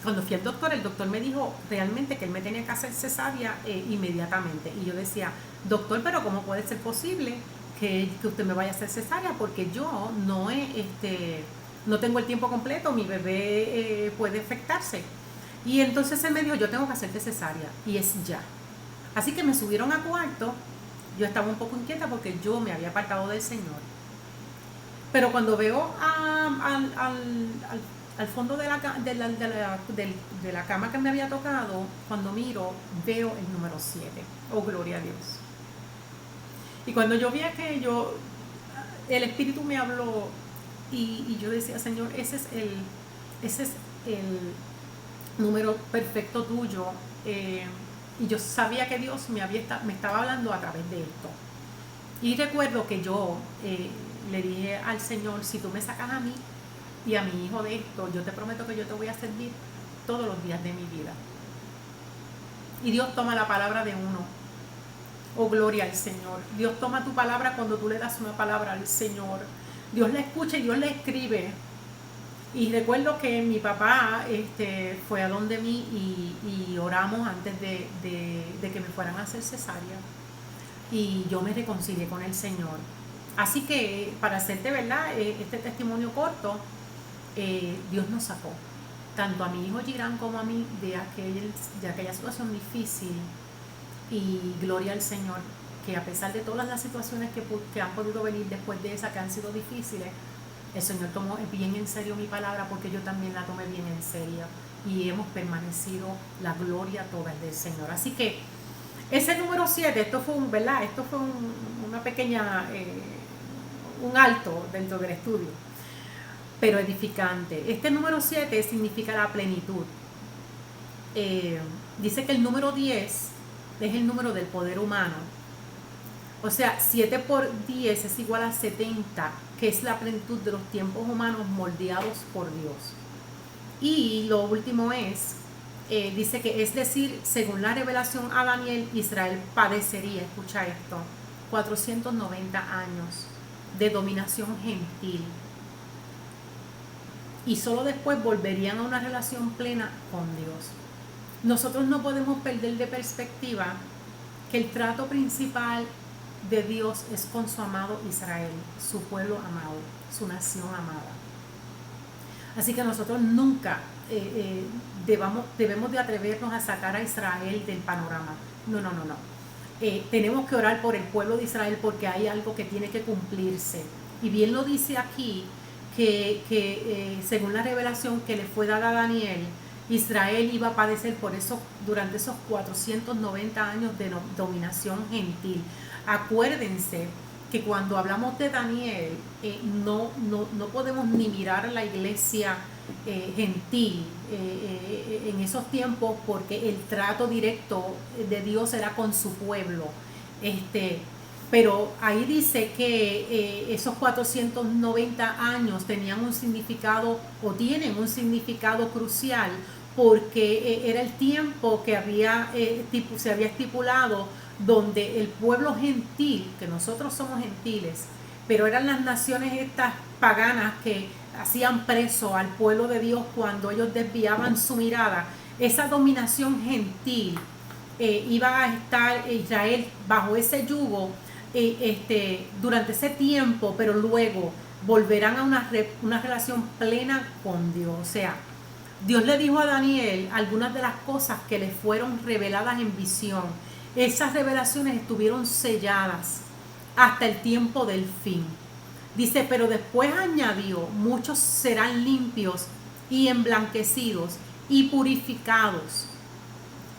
cuando fui al doctor, el doctor me dijo realmente que él me tenía que hacer cesárea inmediatamente. Y yo decía, doctor, pero ¿cómo puede ser posible que usted me vaya a hacer cesárea? Porque yo no tengo el tiempo completo, mi bebé puede afectarse. Y entonces él me dijo, yo tengo que hacerte cesárea, y es ya. Así que me subieron a cuarto. Yo estaba un poco inquieta porque yo me había apartado del Señor. Pero cuando veo al fondo de la cama que me había tocado, cuando miro, veo el número 7. Oh, gloria a Dios. Y cuando yo vi aquello, el Espíritu me habló y yo decía, Señor, ese es el número perfecto tuyo. Y yo sabía que Dios me estaba hablando a través de esto. Y recuerdo que yo le dije al Señor, si tú me sacas a mí y a mi hijo de esto, yo te prometo que yo te voy a servir todos los días de mi vida. y Dios toma la palabra de uno. Oh, gloria al Señor. Dios toma tu palabra cuando tú le das una palabra al Señor. Dios la escucha y Dios la escribe. Y recuerdo que mi papá fue a donde mí y oramos antes de que me fueran a hacer cesárea. Y yo me reconcilié con el Señor. Así que, para hacerte, ¿verdad?, este testimonio corto, Dios nos sacó, tanto a mi hijo Girán como a mí, de aquella situación difícil. Y gloria al Señor, que a pesar de todas las situaciones que han podido venir después de esa, que han sido difíciles, el Señor tomó bien en serio mi palabra, porque yo también la tomé bien en serio. Y hemos permanecido, la gloria toda es del Señor. Así que ese número 7, esto fue una pequeña, un alto dentro del estudio, pero edificante. Este número 7 significa la plenitud. Dice que el número 10 es el número del poder humano. O sea, 7 por 10 es igual a 70, que es la plenitud de los tiempos humanos moldeados por Dios. Y lo último es, dice que, es decir, según la revelación a Daniel, Israel padecería, escucha esto, 490 años de dominación gentil. Y solo después volverían a una relación plena con Dios. Nosotros no podemos perder de perspectiva que el trato principal de Dios es con su amado Israel, su pueblo amado, su nación amada. Así que nosotros nunca debemos de atrevernos a sacar a Israel del panorama. No. Tenemos que orar por el pueblo de Israel, porque hay algo que tiene que cumplirse. Y bien lo dice aquí, que según la revelación que le fue dada a Daniel, Israel iba a padecer durante esos 490 años de dominación gentil. Acuérdense que cuando hablamos de Daniel, no podemos ni mirar a la iglesia gentil en esos tiempos, porque el trato directo de Dios era con su pueblo. Pero ahí dice que esos 490 años tenían un significado, o tienen un significado crucial, porque era el tiempo que se había estipulado, donde el pueblo gentil, que nosotros somos gentiles, pero eran las naciones estas paganas que hacían preso al pueblo de Dios cuando ellos desviaban su mirada. Esa dominación gentil, iba a estar Israel bajo ese yugo durante ese tiempo, pero luego volverán a una relación plena con Dios. O sea, Dios le dijo a Daniel algunas de las cosas que le fueron reveladas en visión. Esas revelaciones estuvieron selladas hasta el tiempo del fin. Dice, pero después añadió, muchos serán limpios y emblanquecidos y purificados.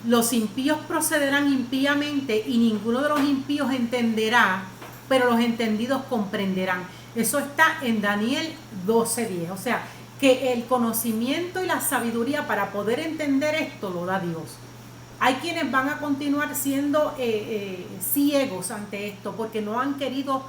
Los impíos procederán impíamente y ninguno de los impíos entenderá, pero los entendidos comprenderán. Eso está en Daniel 12:10. O sea, que el conocimiento y la sabiduría para poder entender esto lo da Dios. Hay quienes van a continuar siendo ciegos ante esto, porque no han querido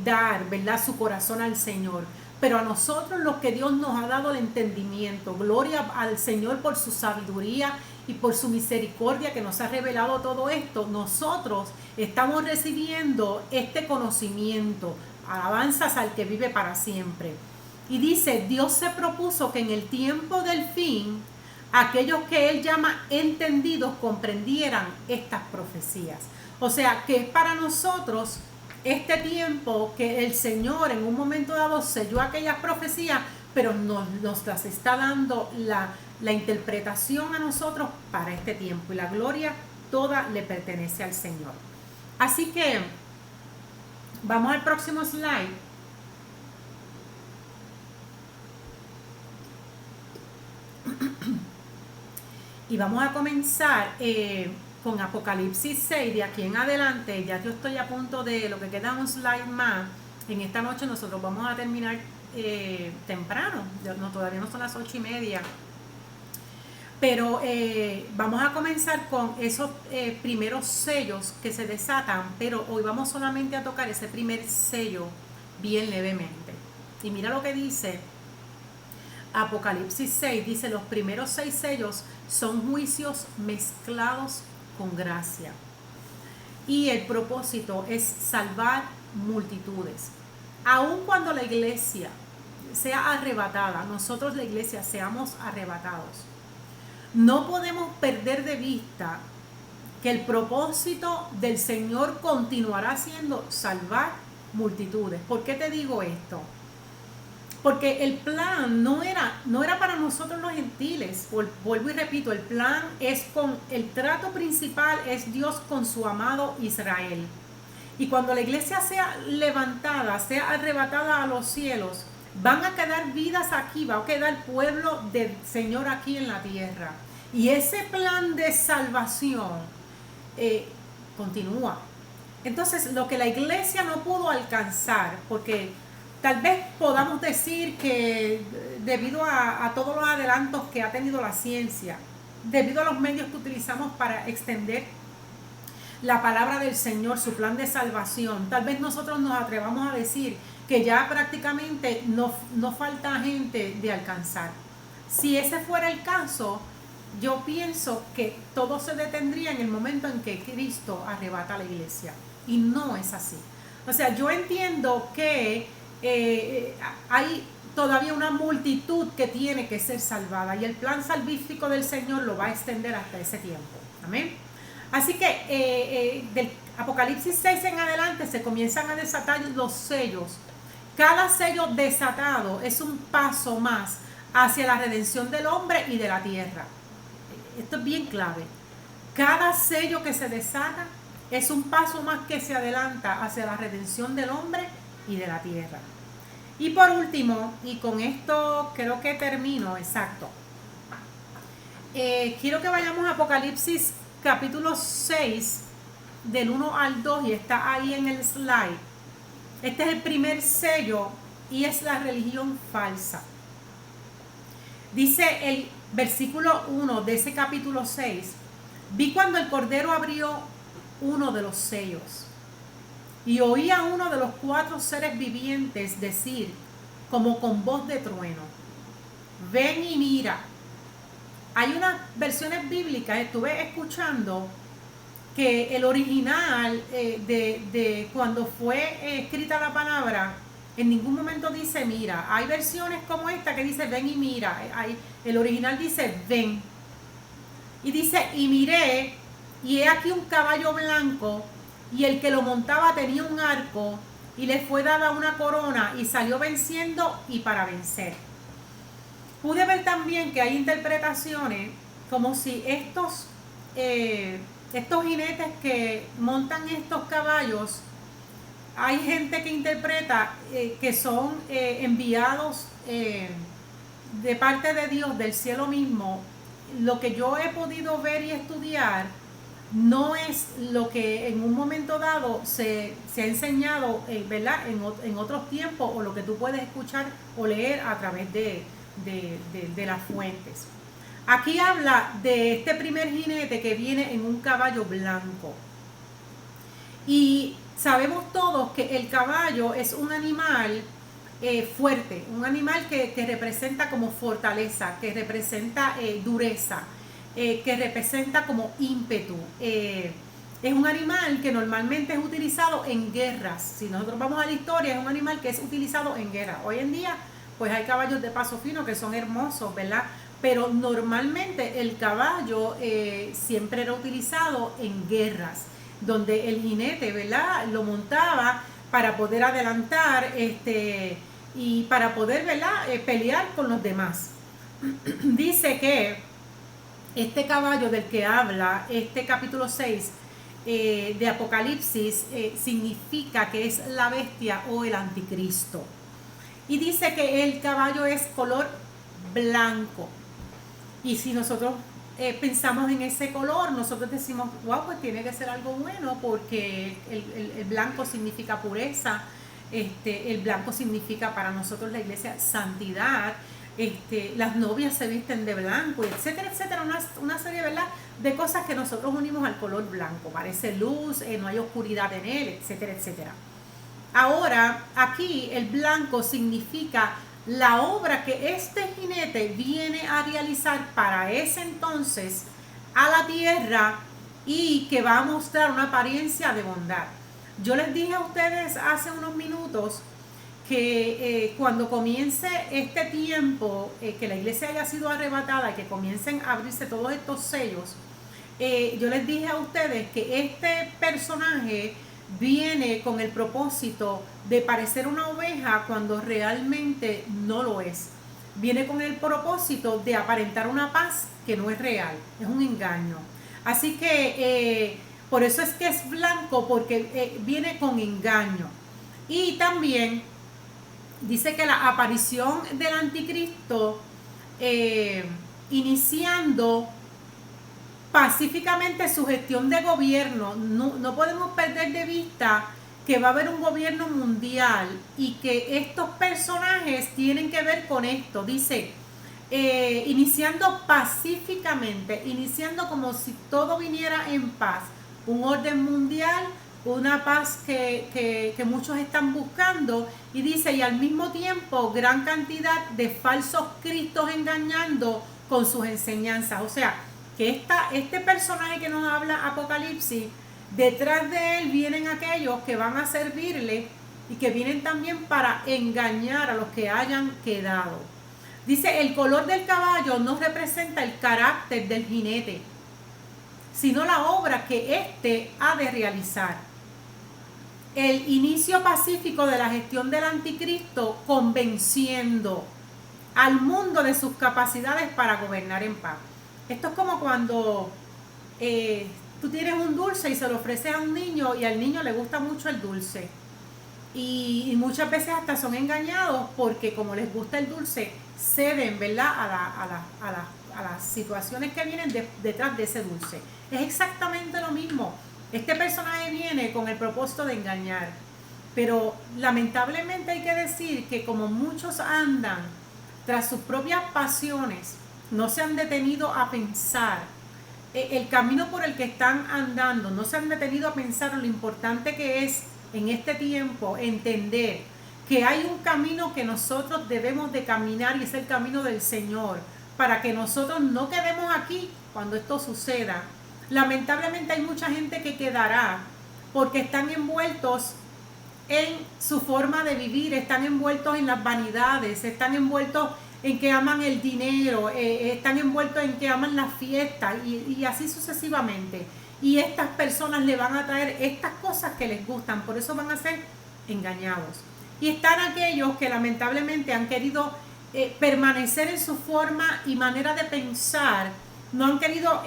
dar, ¿verdad?, su corazón al Señor. Pero a nosotros, los que Dios nos ha dado el entendimiento, gloria al Señor por su sabiduría y por su misericordia que nos ha revelado todo esto, nosotros estamos recibiendo este conocimiento. Alabanzas al que vive para siempre. Y dice, Dios se propuso que en el tiempo del fin, aquellos que Él llama entendidos comprendieran estas profecías. O sea, que es para nosotros este tiempo que el Señor en un momento dado selló aquellas profecías, pero nos las está dando la interpretación a nosotros para este tiempo. Y la gloria toda le pertenece al Señor. Así que vamos al próximo slide. Y vamos a comenzar con Apocalipsis 6. De aquí en adelante, ya yo estoy a punto de lo que queda un slide más. En esta noche nosotros vamos a terminar temprano, todavía no son las 8:30. Pero vamos a comenzar con esos primeros sellos que se desatan, pero hoy vamos solamente a tocar ese primer sello bien levemente. Y mira lo que dice Apocalipsis 6, dice, los primeros 6 sellos son juicios mezclados con gracia. Y el propósito es salvar multitudes. Aun cuando la iglesia sea arrebatada, nosotros la iglesia seamos arrebatados, no podemos perder de vista que el propósito del Señor continuará siendo salvar multitudes. ¿Por qué te digo esto? Porque el plan no era para nosotros los gentiles. Vuelvo y repito, el plan es el trato principal es Dios con su amado Israel. Y cuando la iglesia sea levantada, sea arrebatada a los cielos, van a quedar vidas aquí, va a quedar pueblo del Señor aquí en la tierra. Y ese plan de salvación continúa. Entonces, lo que la iglesia no pudo alcanzar, porque tal vez podamos decir que debido a todos los adelantos que ha tenido la ciencia, debido a los medios que utilizamos para extender la palabra del Señor, su plan de salvación, tal vez nosotros nos atrevamos a decir que ya prácticamente no falta gente de alcanzar. Si ese fuera el caso, yo pienso que todo se detendría en el momento en que Cristo arrebata a la iglesia. Y no es así. O sea, yo entiendo que hay todavía una multitud que tiene que ser salvada y el plan salvífico del Señor lo va a extender hasta ese tiempo. Amén. Así que del Apocalipsis 6 en adelante se comienzan a desatar los sellos. Cada sello desatado es un paso más hacia la redención del hombre y de la tierra. Esto es bien clave. Cada sello que se desata es un paso más que se adelanta hacia la redención del hombre y de la tierra. Y por último, y con esto creo que termino, exacto. Quiero que vayamos a Apocalipsis capítulo 6, del 1 al 2, y está ahí en el slide. Este es el primer sello y es la religión falsa. Dice el versículo 1 de ese capítulo 6: vi cuando el Cordero abrió uno de los sellos y oí a uno de los 4 seres vivientes decir, como con voz de trueno: ven y mira. Hay unas versiones bíblicas, estuve escuchando, que el original de cuando fue escrita la palabra, en ningún momento dice mira. Hay versiones como esta que dice ven y mira. El original dice ven. Y dice, y miré, y he aquí un caballo blanco, y el que lo montaba tenía un arco, y le fue dada una corona, y salió venciendo y para vencer. Pude ver también que hay interpretaciones como si estos jinetes que montan estos caballos, hay gente que interpreta que son enviados de parte de Dios, del cielo mismo. Lo que yo he podido ver y estudiar no es lo que en un momento dado se ha enseñado, ¿verdad? En otros tiempos, o lo que tú puedes escuchar o leer a través de las fuentes. Aquí habla de este primer jinete que viene en un caballo blanco. Y sabemos todos que el caballo es un animal fuerte, un animal que representa como fortaleza, que representa dureza, que representa como ímpetu. Es un animal que normalmente es utilizado en guerras. Si nosotros vamos a la historia, es un animal que es utilizado en guerra. Hoy en día, pues hay caballos de paso fino que son hermosos, ¿verdad? Pero normalmente el caballo siempre era utilizado en guerras, donde el jinete, ¿verdad?, lo montaba para poder adelantar y para poder, ¿verdad?, pelear con los demás. Dice que este caballo del que habla este capítulo 6 de Apocalipsis significa que es la bestia o el anticristo. Y dice que el caballo es color blanco. Y si nosotros pensamos en ese color, nosotros decimos, wow, pues tiene que ser algo bueno, porque el blanco significa pureza, el blanco significa para nosotros la iglesia santidad, las novias se visten de blanco, etcétera, etcétera, una serie, ¿verdad?, de cosas que nosotros unimos al color blanco. Parece luz, no hay oscuridad en él, etcétera, etcétera. Ahora, aquí el blanco significa la obra que este jinete viene a realizar para ese entonces a la tierra y que va a mostrar una apariencia de bondad. Yo les dije a ustedes hace unos minutos que cuando comience este tiempo, que la iglesia haya sido arrebatada y que comiencen a abrirse todos estos sellos, yo les dije a ustedes que este personaje viene con el propósito de parecer una oveja cuando realmente no lo es. Viene con el propósito de aparentar una paz que no es real, es un engaño. Así que por eso es que es blanco, porque viene con engaño. Y también dice que la aparición del anticristo iniciando pacíficamente su gestión de gobierno. No podemos perder de vista que va a haber un gobierno mundial y que estos personajes tienen que ver con esto. Dice, iniciando pacíficamente, iniciando como si todo viniera en paz, un orden mundial, una paz que muchos están buscando, y dice, y al mismo tiempo gran cantidad de falsos cristos engañando con sus enseñanzas. O sea, que este personaje que nos habla Apocalipsis, detrás de él vienen aquellos que van a servirle y que vienen también para engañar a los que hayan quedado. Dice, el color del caballo no representa el carácter del jinete, sino la obra que éste ha de realizar. El inicio pacífico de la gestión del anticristo, convenciendo al mundo de sus capacidades para gobernar en paz. Esto es como cuando tú tienes un dulce y se lo ofreces a un niño y al niño le gusta mucho el dulce. Y muchas veces hasta son engañados porque como les gusta el dulce, ceden, ¿verdad?, a las situaciones que vienen detrás de ese dulce. Es exactamente lo mismo. Este personaje viene con el propósito de engañar. Pero lamentablemente hay que decir que como muchos andan tras sus propias pasiones, no se han detenido a pensar el camino por el que están andando, no se han detenido a pensar lo importante que es en este tiempo entender que hay un camino que nosotros debemos de caminar y es el camino del Señor, para que nosotros no quedemos aquí cuando esto suceda. Lamentablemente hay mucha gente que quedará porque están envueltos en su forma de vivir, están envueltos en las vanidades, están envueltos en que aman el dinero, están envueltos en que aman las fiestas y así sucesivamente. Y estas personas le van a traer estas cosas que les gustan, por eso van a ser engañados. Y están aquellos que lamentablemente han querido permanecer en su forma y manera de pensar, no han querido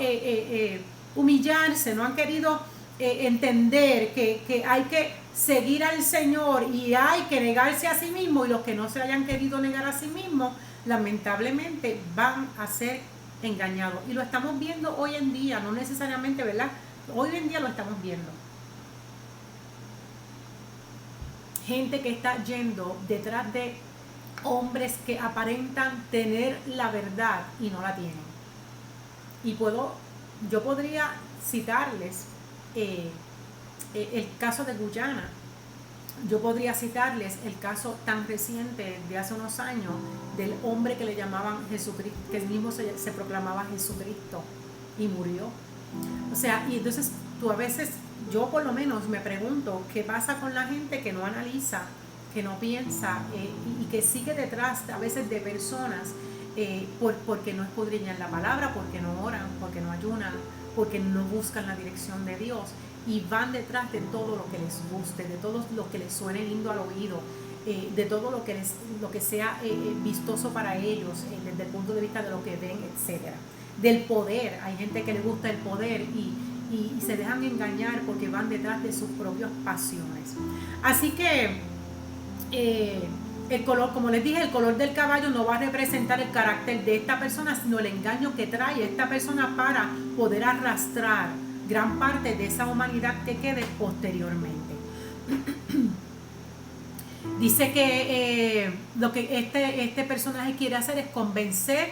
humillarse, no han querido entender que hay que seguir al Señor y hay que negarse a sí mismo, y los que no se hayan querido negar a sí mismos, lamentablemente van a ser engañados. Y lo estamos viendo hoy en día, no necesariamente, ¿verdad? Hoy en día lo estamos viendo. Gente que está yendo detrás de hombres que aparentan tener la verdad y no la tienen. Y yo podría citarles el caso de Guyana. Yo podría citarles el caso tan reciente de hace unos años del hombre que le llamaban Jesucristo, que él mismo se proclamaba Jesucristo y murió. O sea, y entonces tú a veces, yo por lo menos me pregunto qué pasa con la gente que no analiza, que no piensa y que sigue detrás a veces de personas porque no escudriñan la palabra, porque no oran, porque no ayunan, porque no buscan la dirección de Dios y van detrás de todo lo que les guste, de todo lo que les suene lindo al oído, de todo lo que sea vistoso para ellos desde el punto de vista de lo que ven, etcétera. Del poder, hay gente que le gusta el poder y se dejan engañar porque van detrás de sus propias pasiones. Así que el color, como les dije, el color del caballo no va a representar el carácter de esta persona, sino el engaño que trae esta persona para poder arrastrar gran parte de esa humanidad que quede posteriormente. Dice que lo que este personaje quiere hacer es convencer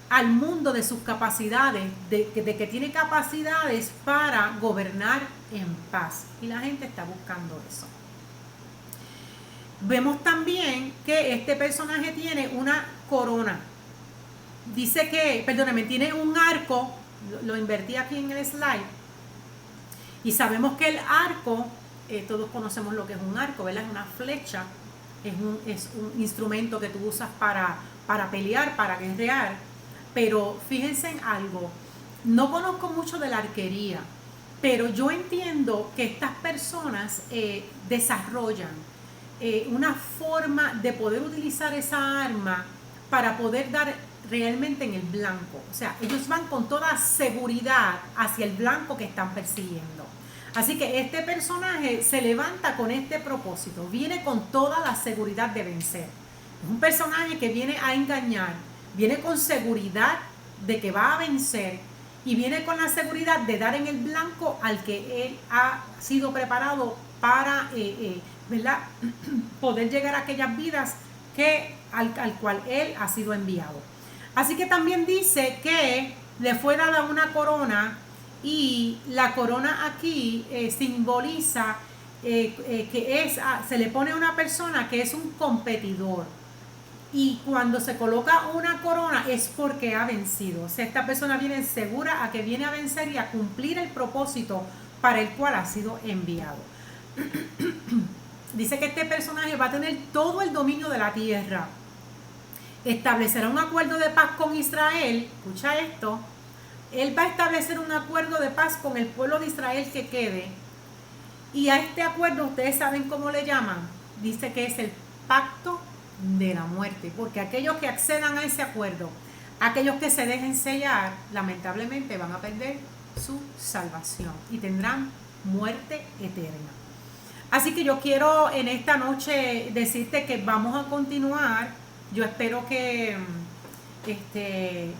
al mundo de sus capacidades, de que tiene capacidades para gobernar en paz. Y la gente está buscando eso. Vemos también que este personaje tiene una corona. Dice que, perdóname, tiene un arco, lo invertí aquí en el slide, y sabemos que el arco, todos conocemos lo que es un arco, ¿verdad? Es una flecha, es un instrumento que tú usas para pelear, para guerrear, pero fíjense en algo, no conozco mucho de la arquería, pero yo entiendo que estas personas desarrollan una forma de poder utilizar esa arma para poder dar realmente en el blanco. O sea, ellos van con toda seguridad hacia el blanco que están persiguiendo. Así que este personaje se levanta con este propósito, viene con toda la seguridad de vencer. Es un personaje que viene a engañar, viene con seguridad de que va a vencer y viene con la seguridad de dar en el blanco al que él ha sido preparado para ¿verdad? Poder llegar a aquellas vidas al cual él ha sido enviado. Así que también dice que le fue dada una corona, y la corona aquí simboliza que se le pone a una persona que es un competidor, y cuando se coloca una corona es porque ha vencido. O sea, esta persona viene segura a que viene a vencer y a cumplir el propósito para el cual ha sido enviado. Dice que este personaje va a tener todo el dominio de la tierra, establecerá un acuerdo de paz con Israel. Escucha esto: él va a establecer un acuerdo de paz con el pueblo de Israel que quede, y a este acuerdo ustedes saben cómo le llaman. Dice que es el pacto de la muerte, porque aquellos que accedan a ese acuerdo, aquellos que se dejen sellar, lamentablemente van a perder su salvación y tendrán muerte eterna. Así que yo quiero en esta noche decirte que vamos a continuar. Yo espero que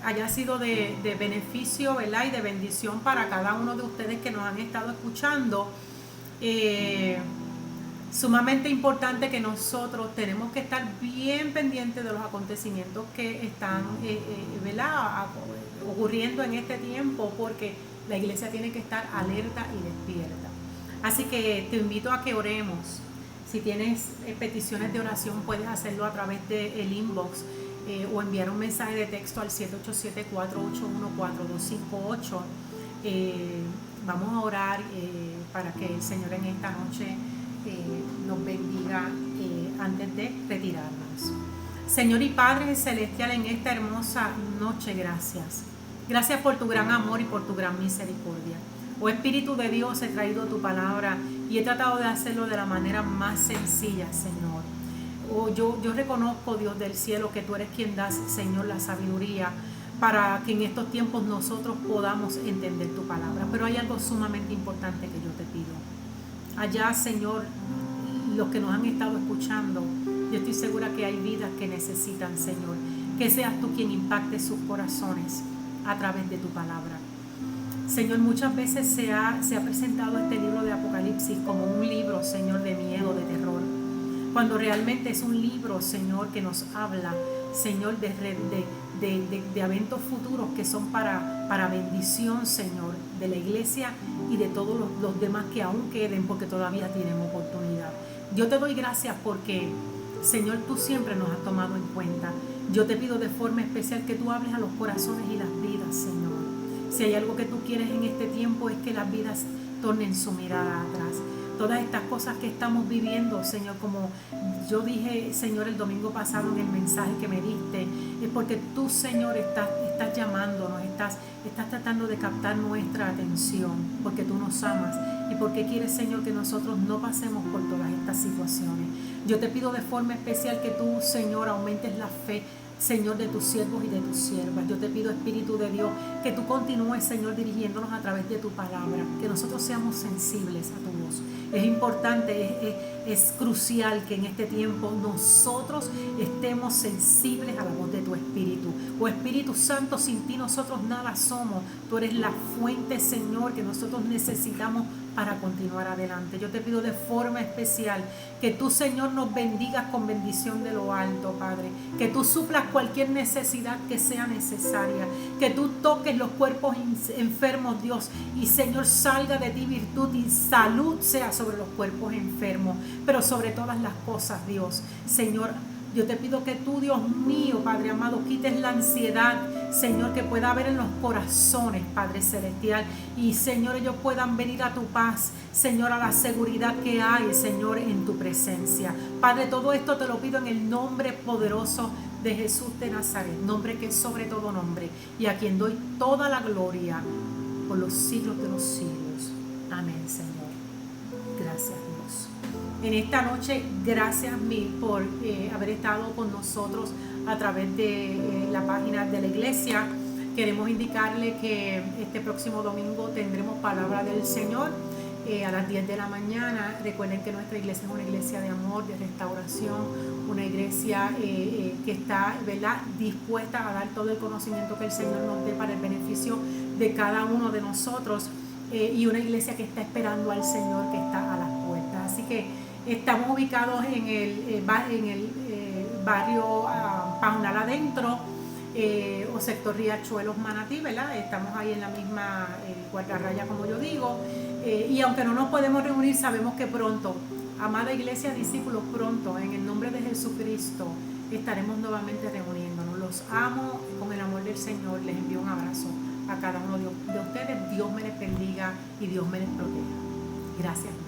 haya sido de beneficio, ¿verdad? Y de bendición para cada uno de ustedes que nos han estado escuchando. Sumamente importante que nosotros tenemos que estar bien pendientes de los acontecimientos que están ¿verdad? Ocurriendo en este tiempo, porque la iglesia tiene que estar alerta y despierta. Así que te invito a que oremos. Si tienes peticiones de oración, puedes hacerlo a través del inbox o enviar un mensaje de texto al 787-481-4258. Vamos a orar para que el Señor en esta noche nos bendiga antes de retirarnos. Señor y Padre Celestial, en esta hermosa noche, gracias. Gracias por tu gran amor y por tu gran misericordia. Oh Espíritu de Dios, he traído tu palabra y he tratado de hacerlo de la manera más sencilla, Señor. Oh, yo reconozco, Dios del cielo, que tú eres quien das, Señor, la sabiduría para que en estos tiempos nosotros podamos entender tu palabra. Pero hay algo sumamente importante que yo te pido. Allá, Señor, los que nos han estado escuchando, yo estoy segura que hay vidas que necesitan, Señor, que seas tú quien impacte sus corazones a través de tu palabra. Señor, muchas veces se ha presentado este libro de Apocalipsis como un libro, Señor, de miedo, de terror, cuando realmente es un libro, Señor, que nos habla, Señor, de eventos futuros que son para bendición, Señor, de la iglesia y de todos los demás que aún queden, porque todavía tienen oportunidad. Yo te doy gracias porque, Señor, tú siempre nos has tomado en cuenta. Yo te pido de forma especial que tú hables a los corazones y las vidas, Señor. Si hay algo que tú quieres en este tiempo, es que las vidas tornen su mirada atrás. Todas estas cosas que estamos viviendo, Señor, como yo dije, Señor, el domingo pasado en el mensaje que me diste, es porque tú, Señor, estás llamándonos, estás tratando de captar nuestra atención, porque tú nos amas y porque quieres, Señor, que nosotros no pasemos por todas estas situaciones. Yo te pido de forma especial que tú, Señor, aumentes la fe, Señor, de tus siervos y de tus siervas. Yo te pido, Espíritu de Dios, que tú continúes, Señor, dirigiéndonos a través de tu palabra, que nosotros seamos sensibles a tu voz. Es importante, es crucial que en este tiempo nosotros estemos sensibles a la voz de tu Espíritu. Oh Espíritu Santo, sin ti nosotros nada somos. Tú eres la fuente, Señor, que nosotros necesitamos para continuar adelante. Yo te pido de forma especial que tú, Señor, nos bendigas con bendición de lo alto, Padre. Que tú suplas cualquier necesidad que sea necesaria. Que tú toques los cuerpos enfermos, Dios. Y, Señor, salga de ti virtud y salud sea sobre los cuerpos enfermos. Pero sobre todas las cosas, Dios, Señor, yo te pido que tú, Dios mío, Padre amado, quites la ansiedad, Señor, que pueda haber en los corazones, Padre celestial. Y, Señor, ellos puedan venir a tu paz, Señor, a la seguridad que hay, Señor, en tu presencia. Padre, todo esto te lo pido en el nombre poderoso de Jesús de Nazaret, nombre que es sobre todo nombre, y a quien doy toda la gloria por los siglos de los siglos. Amén, Señor. Gracias, Dios. En esta noche, gracias mil por haber estado con nosotros a través de la página de la iglesia. Queremos indicarle que este próximo domingo tendremos palabra del Señor a las 10 de la mañana. Recuerden que nuestra iglesia es una iglesia de amor, de restauración, una iglesia que está, ¿verdad?, dispuesta a dar todo el conocimiento que el Señor nos dé para el beneficio de cada uno de nosotros, y una iglesia que está esperando al Señor, que está a las puertas. Así que estamos ubicados en el barrio Paunal Adentro, o sector Riachuelos Manatí, ¿verdad? Estamos ahí en la misma guardarraya, como yo digo, y aunque no nos podemos reunir, sabemos que pronto, amada iglesia, discípulos, pronto, en el nombre de Jesucristo, estaremos nuevamente reuniéndonos. Los amo con el amor del Señor. Les envío un abrazo a cada uno de ustedes. Dios me les bendiga y Dios me les proteja. Gracias.